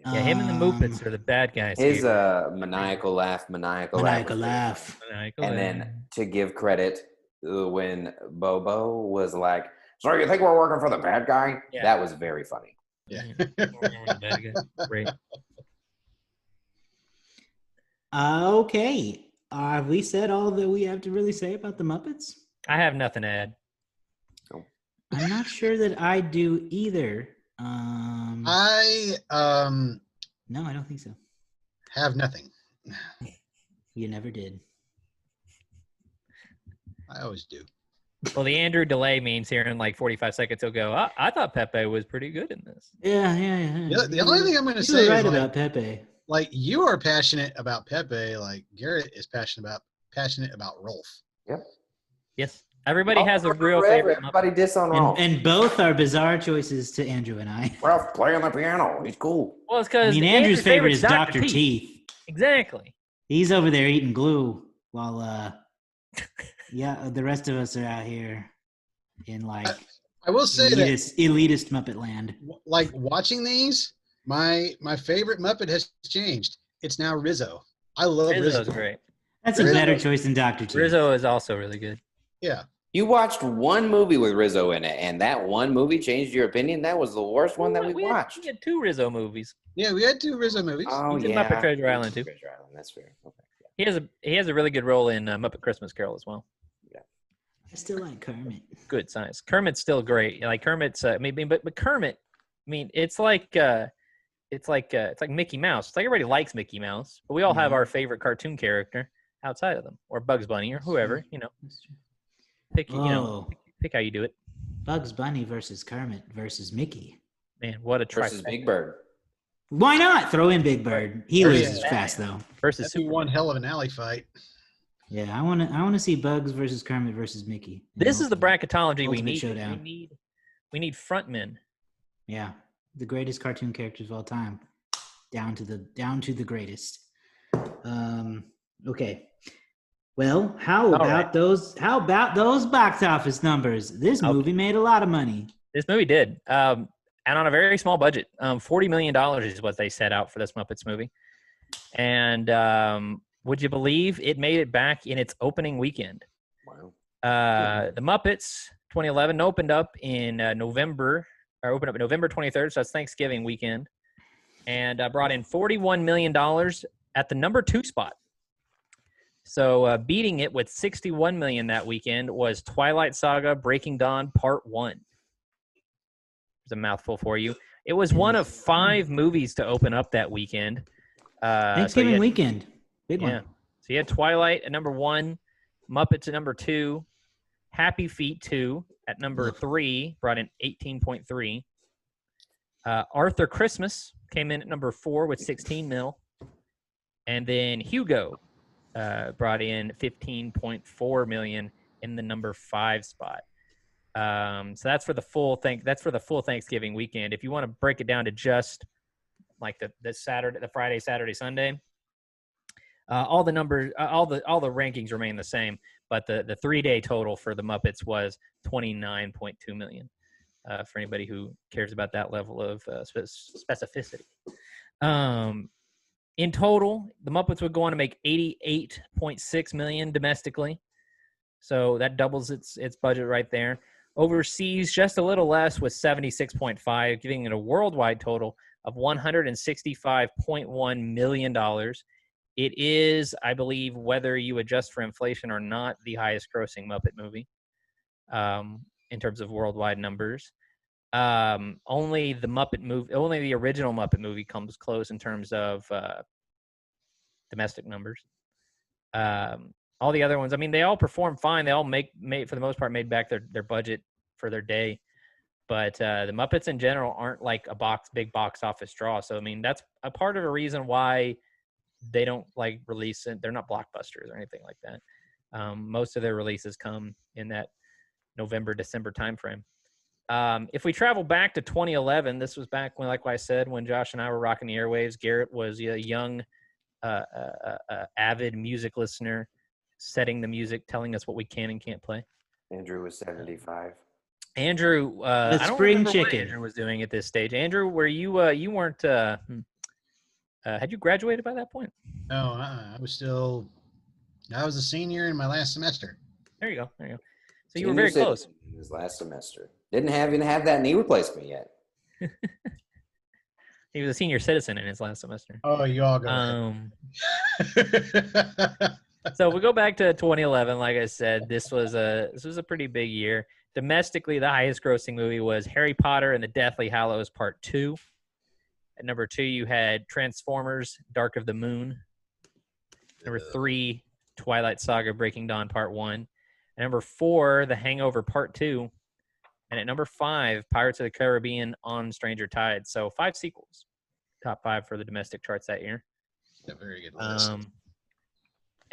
Yeah, him and the Muppets are the bad guys. His maniacal laugh. And then to give credit, when Bobo was like, "So you think we're working for the bad guy?" Yeah. That was very funny. Yeah. Great. Okay. Have we said all that we have to really say about the Muppets? I have nothing to add. I'm not sure that I do either. No, I don't think so. Have nothing. You never did. I always do. Well, the Andrew delay means here in like 45 seconds he'll go, I thought Pepe was pretty good in this. Yeah. The only thing I'm going to say is about Pepe. Like, you are passionate about Pepe, like Garrett is passionate about Rolf. Yep. Yes. Everybody has a real favorite. Everybody diss on Rolf. And both are bizarre choices to Andrew and I. Ralph playing the piano. He's cool. Well, it's because Andrew's favorite is Dr. Teeth. Exactly. He's over there eating glue while the rest of us are out here in like I will say elitist Muppet land. Like, watching these, my favorite Muppet has changed. It's now Rizzo. I love Rizzo. Rizzo's great. That's a better choice than Dr. Teeth. Rizzo is also really good. Yeah. You watched one movie with Rizzo in it, and that one movie changed your opinion? That was the worst one that we watched. We had 2 Rizzo movies. Yeah, we had 2 Rizzo movies. Oh, He's in Muppet Treasure Island, too. Treasure Island, that's fair. Okay. Yeah. He has a really good role in Muppet Christmas Carol as well. Yeah. I still like Kermit. Good science. Kermit's still great. Like Kermit's, but Kermit, it's like Mickey Mouse. It's like everybody likes Mickey Mouse, but we all have our favorite cartoon character outside of them, or Bugs Bunny, or whoever. Pick how you do it. Bugs Bunny versus Kermit versus Mickey. Man, what a versus Big Bird. Why not throw in Big Bird? He loses fast though. Versus one hell of an alley fight. Yeah, I want to see Bugs versus Kermit versus Mickey. This is the bracketology we need. Showdown. We need frontmen. Yeah, the greatest cartoon characters of all time, down to the greatest. Okay. Well, how about those box office numbers? This movie made a lot of money. This movie did. And on a very small budget. $40 million is what they set out for this Muppets movie. And would you believe it made it back in its opening weekend? Wow. The Muppets 2011 opened up in November 23rd, so that's Thanksgiving weekend, and brought in $41 million at the number 2 spot. So beating it with $61 million that weekend was Twilight Saga: Breaking Dawn Part 1. There's a mouthful for you. It was one of 5 movies to open up that weekend. Thanksgiving weekend. Big one. So you had Twilight at number 1, Muppets at number 2, Happy Feet 2 at number 3, brought in 18.3. Arthur Christmas came in at number 4 with 16 mil. And then Hugo brought in 15.4 million in the number 5 spot. So that's for the full Thanksgiving weekend. If you want to break it down to just like the Friday, Saturday, Sunday, all the numbers, all the rankings remain the same, but the 3-day total for the Muppets was 29.2 million. For anybody who cares about that level of specificity. In total, the Muppets would go on to make 88.6 million domestically. So that doubles its budget right there. Overseas, just a little less with 76.5, giving it a worldwide total of $165.1 million. It is, I believe, whether you adjust for inflation or not, the highest grossing Muppet movie in terms of worldwide numbers. Only the original Muppet movie comes close in terms of domestic numbers. All the other ones, I mean, they all perform fine. They all made for the most part made back their budget for their day. But the Muppets in general aren't like a big box office draw. So I mean, that's a part of a reason why they don't like release it. They're not blockbusters or anything like that. Most of their releases come in that November, December timeframe. If we travel back to 2011, this was back when, like I said, when Josh and I were rocking the airwaves. Garrett was a young, avid music listener, setting the music, telling us what we can and can't play. Andrew was 75. Andrew, I don't remember what Andrew was doing at this stage. Andrew, were you you weren't had you graduated by that point? No, I was a senior in my last semester. There you go. So you were very close. In his last semester. Didn't even have that knee replacement yet. He was a senior citizen in his last semester. Oh, you all go. So we go back to 2011. Like I said, this was a pretty big year. Domestically, the highest grossing movie was Harry Potter and the Deathly Hallows Part 2. At number 2, you had Transformers: Dark of the Moon. Number 3, Twilight Saga: Breaking Dawn Part 1. At number 4, The Hangover Part 2. And at number 5, Pirates of the Caribbean on Stranger Tides. So 5 sequels. Top 5 for the domestic charts that year. A very good list.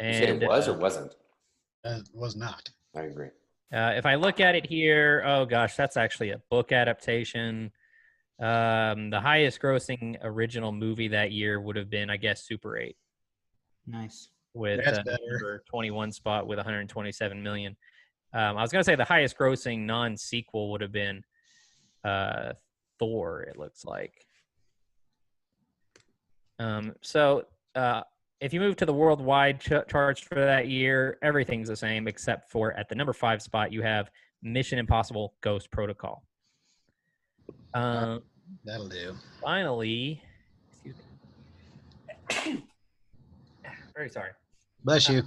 And you said it was or wasn't? It was not. I agree. If I look at it here, oh gosh, that's actually a book adaptation. The highest grossing original movie that year would have been, I guess, Super 8. Nice. With number 21 spot with 127 million. I was going to say the highest grossing non-sequel would have been Thor, it looks like. So if you move to the worldwide charts for that year, everything's the same except for at the number 5 spot, you have Mission Impossible Ghost Protocol. That'll do. Finally, excuse me. Very sorry. Bless you. I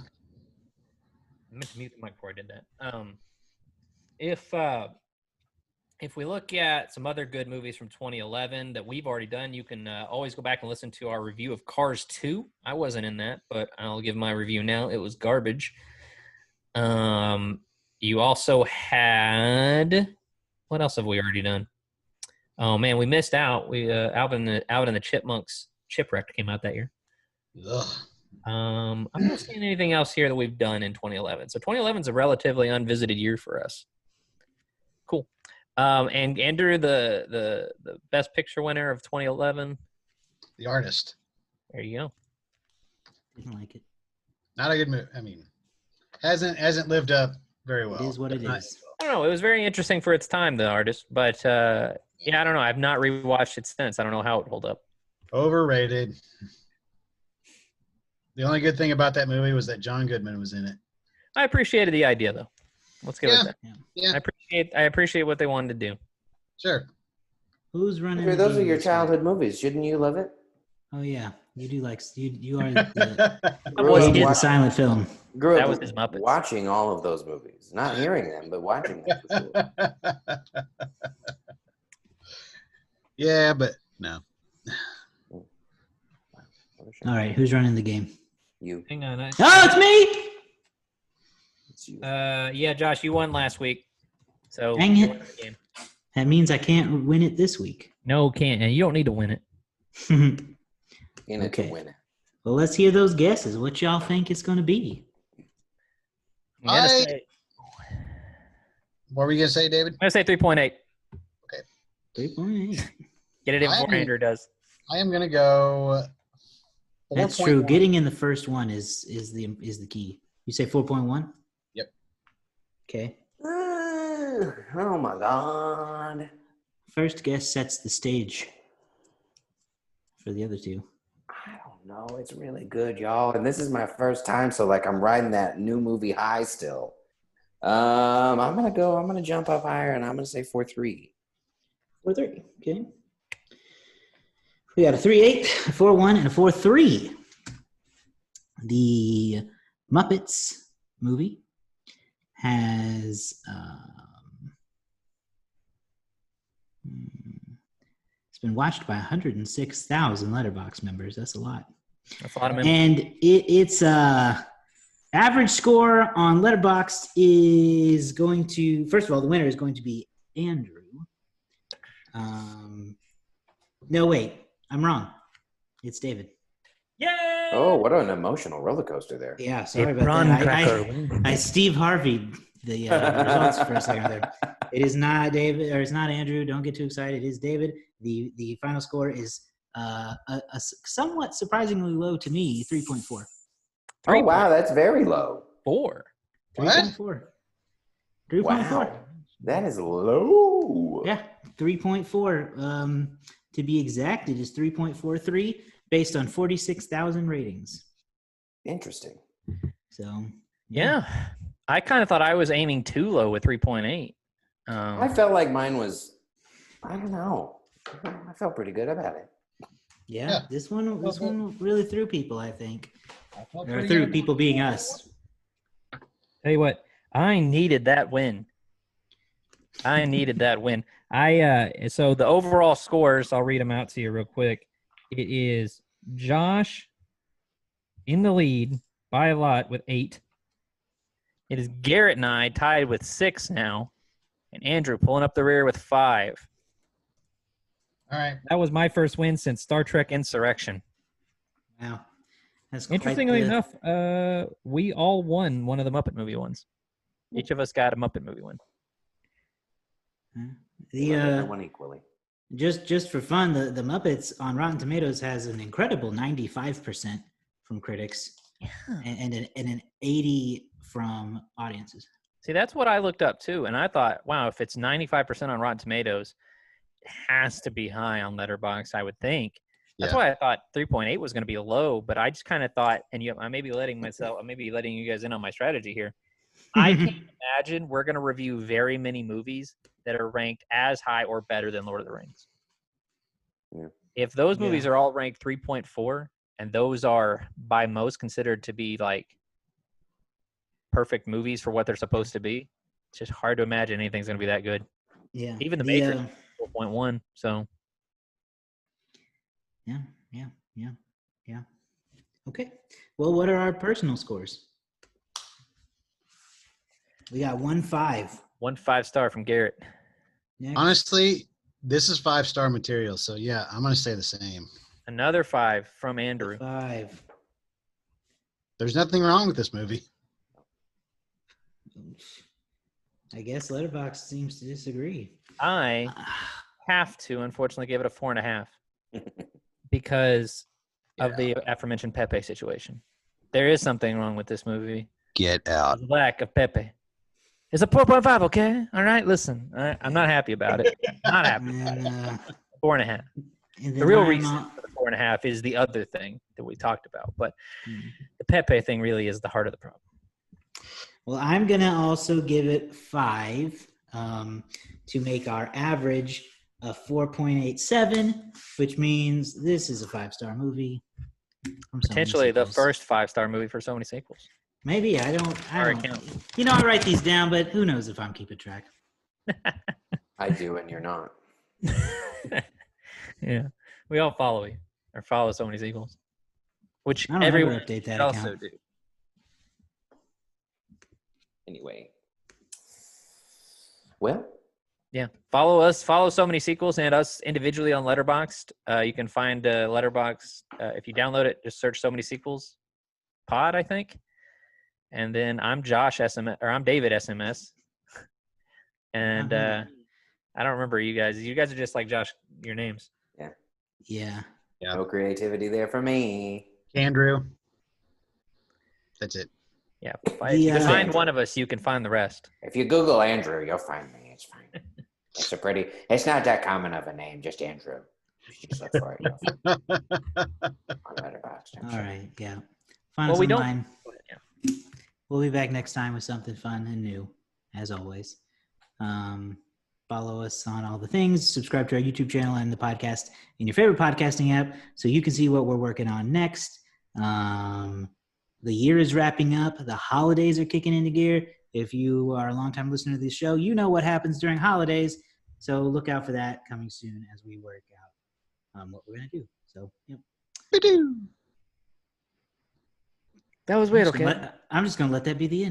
meant to mute the mic before I did that. If we look at some other good movies from 2011 that we've already done, you can always go back and listen to our review of Cars 2. I wasn't in that, but I'll give my review now. It was garbage. You also had, what else have we already done? Oh man, we missed out. We Alvin and the Chipmunks Chipwrecked came out that year. Ugh. I'm not seeing anything else here that we've done in 2011. So 2011 is a relatively unvisited year for us. Cool. And Andrew, the Best Picture winner of 2011. The Artist. There you go. Didn't like it. Not a good movie. I mean, hasn't lived up very well. It is what it is. I don't know. It was very interesting for its time, The Artist. But, yeah, I don't know. I've not rewatched it since. I don't know how it held up. Overrated. The only good thing about that movie was that John Goodman was in it. I appreciated the idea, though. Let's go with that. Yeah. I appreciate what they wanted to do. Sure. Who's running? Sure, those are your childhood movies. Shouldn't you love it? Oh yeah, you do like you are the Grew up the silent film. Grew That up was his Muppets. watching all of those movies. Not hearing them, but watching them. For sure. Yeah, but no. All right, who's running the game? You. Hang on. Oh, it's me! It's you. Yeah, Josh, you won last week. So Dang you're it. winning the game. That means I can't win it this week. No, can't. And you don't need to win it. In it Okay. to win it. Well, let's hear those guesses. What y'all think it's going to be? I'm gonna say What were you gonna say, David? 3.8. 3.8. Get it in I before am- Andrew does. I am gonna go. That's 4.1. true. Getting in the first one is the key. You say 4.1? Yep. Okay. Oh my God. First guess sets the stage for the other two. I don't know. It's really good, y'all. And this is my first time, so like I'm riding that new movie high still. I'm gonna jump up higher and I'm gonna say 4.3. 4.3. Okay. We got a 3.8, a 4.1, and a 4.3. The Muppets movie has it's been watched by 106,000 Letterboxd members. That's a lot. That's a lot of members. And it's average score on Letterboxd is going to, first of all, the winner is going to be Andrew. No, wait, I'm wrong. It's David. Yay! Oh, what an emotional roller coaster there. Yeah, sorry A about prawn that. cracker. I Steve Harvey the results for a second there. It is not David, or it's not Andrew. Don't get too excited. It is David. The final score is a somewhat surprisingly low to me, 3.4. Oh, wow, that's very low. 4. 3.4. 3.4. Wow. That is low. Yeah, 3.4. To be exact, it is 3.43 based on 46,000 ratings. Interesting. So, Yeah. I kind of thought I was aiming too low with 3.8. I felt like mine was, I don't know. I felt pretty good about it. Yeah. This one really threw people, I think. Or Pretty threw good. people being us. Tell you what, I needed that win. So the overall scores, I'll read them out to you real quick. It is Josh in the lead by a lot with 8. It is Garrett and I tied with 6 now, and Andrew pulling up the rear with 5. All right. That was my first win since Star Trek Insurrection. Wow. That's Interestingly quite enough, we all won one of the Muppet movie ones. Each of us got a Muppet movie one. Everyone equally. Just for fun, the Muppets on Rotten Tomatoes has an incredible 95% from critics and an 80 from audiences. See, that's what I looked up too, and I thought, wow, if it's 95% on Rotten Tomatoes, it has to be high on Letterboxd, I would think. That's why I thought 3.8 was going to be low, but I just kind of thought, and I may be letting you guys in on my strategy here. I can't imagine we're going to review very many movies that are ranked as high or better than Lord of the Rings. Yeah. If those movies are all ranked 3.4, and those are by most considered to be like perfect movies for what they're supposed to be, it's just hard to imagine anything's going to be that good. Yeah. Even the Matrix 4.1. So. Yeah. Okay. Well, what are our personal scores? We got 1.5. 1 5-star from Garrett. Next. Honestly, this is 5-star material, so yeah, I'm gonna say the same. Another 5 from Andrew. 5. There's nothing wrong with this movie. I guess Letterboxd seems to disagree. I have to, unfortunately, give it a 4.5 because of the aforementioned Pepe situation. There is something wrong with this movie. Get out. The lack of Pepe. It's a 4.5, okay? All right, listen. All right, I'm not happy about it. Not happy. And, 4.5. and The real reason for the 4.5 is the other thing that we talked about, but the Pepe thing really is the heart of the problem. Well, I'm going to also give it 5 to make our average a 4.87, which means this is a 5-star movie. Potentially the first 5-star movie for so many sequels. Maybe. I don't. Count. You know, I write these down, but who knows if I'm keeping track. I do, and you're not. Yeah, we all follow you or follow so many sequels, which I don't everyone ever update that should also account. do. Anyway. Well, Yeah, follow us. Follow so many sequels and us individually on Letterboxd. You can find Letterboxd if you download it. Just search "So Many Sequels" pod, I think. And then I'm Josh SMS or I'm David SMS. And I don't remember you guys. You guys are just like Josh. Your names. Yeah. no creativity there for me. Andrew. That's it. Yeah, if you can The, find Andrew. one of us, you can find the rest. If you Google Andrew, you'll find me. It's fine. It's not that common of a name, just Andrew. You just look for it. You'll find it on Letterboxd. All Sure. right. Yeah. Find Well, us we don't. online. Yeah. We'll be back next time with something fun and new, as always. Follow us on all the things. Subscribe to our YouTube channel and the podcast in your favorite podcasting app so you can see what we're working on next. The year is wrapping up. The holidays are kicking into gear. If you are a longtime listener to this show, you know what happens during holidays. So look out for that coming soon as we work out what we're going to do. So, yep. Ba-doo. That was weird. Okay. I'm just going to let that be the end.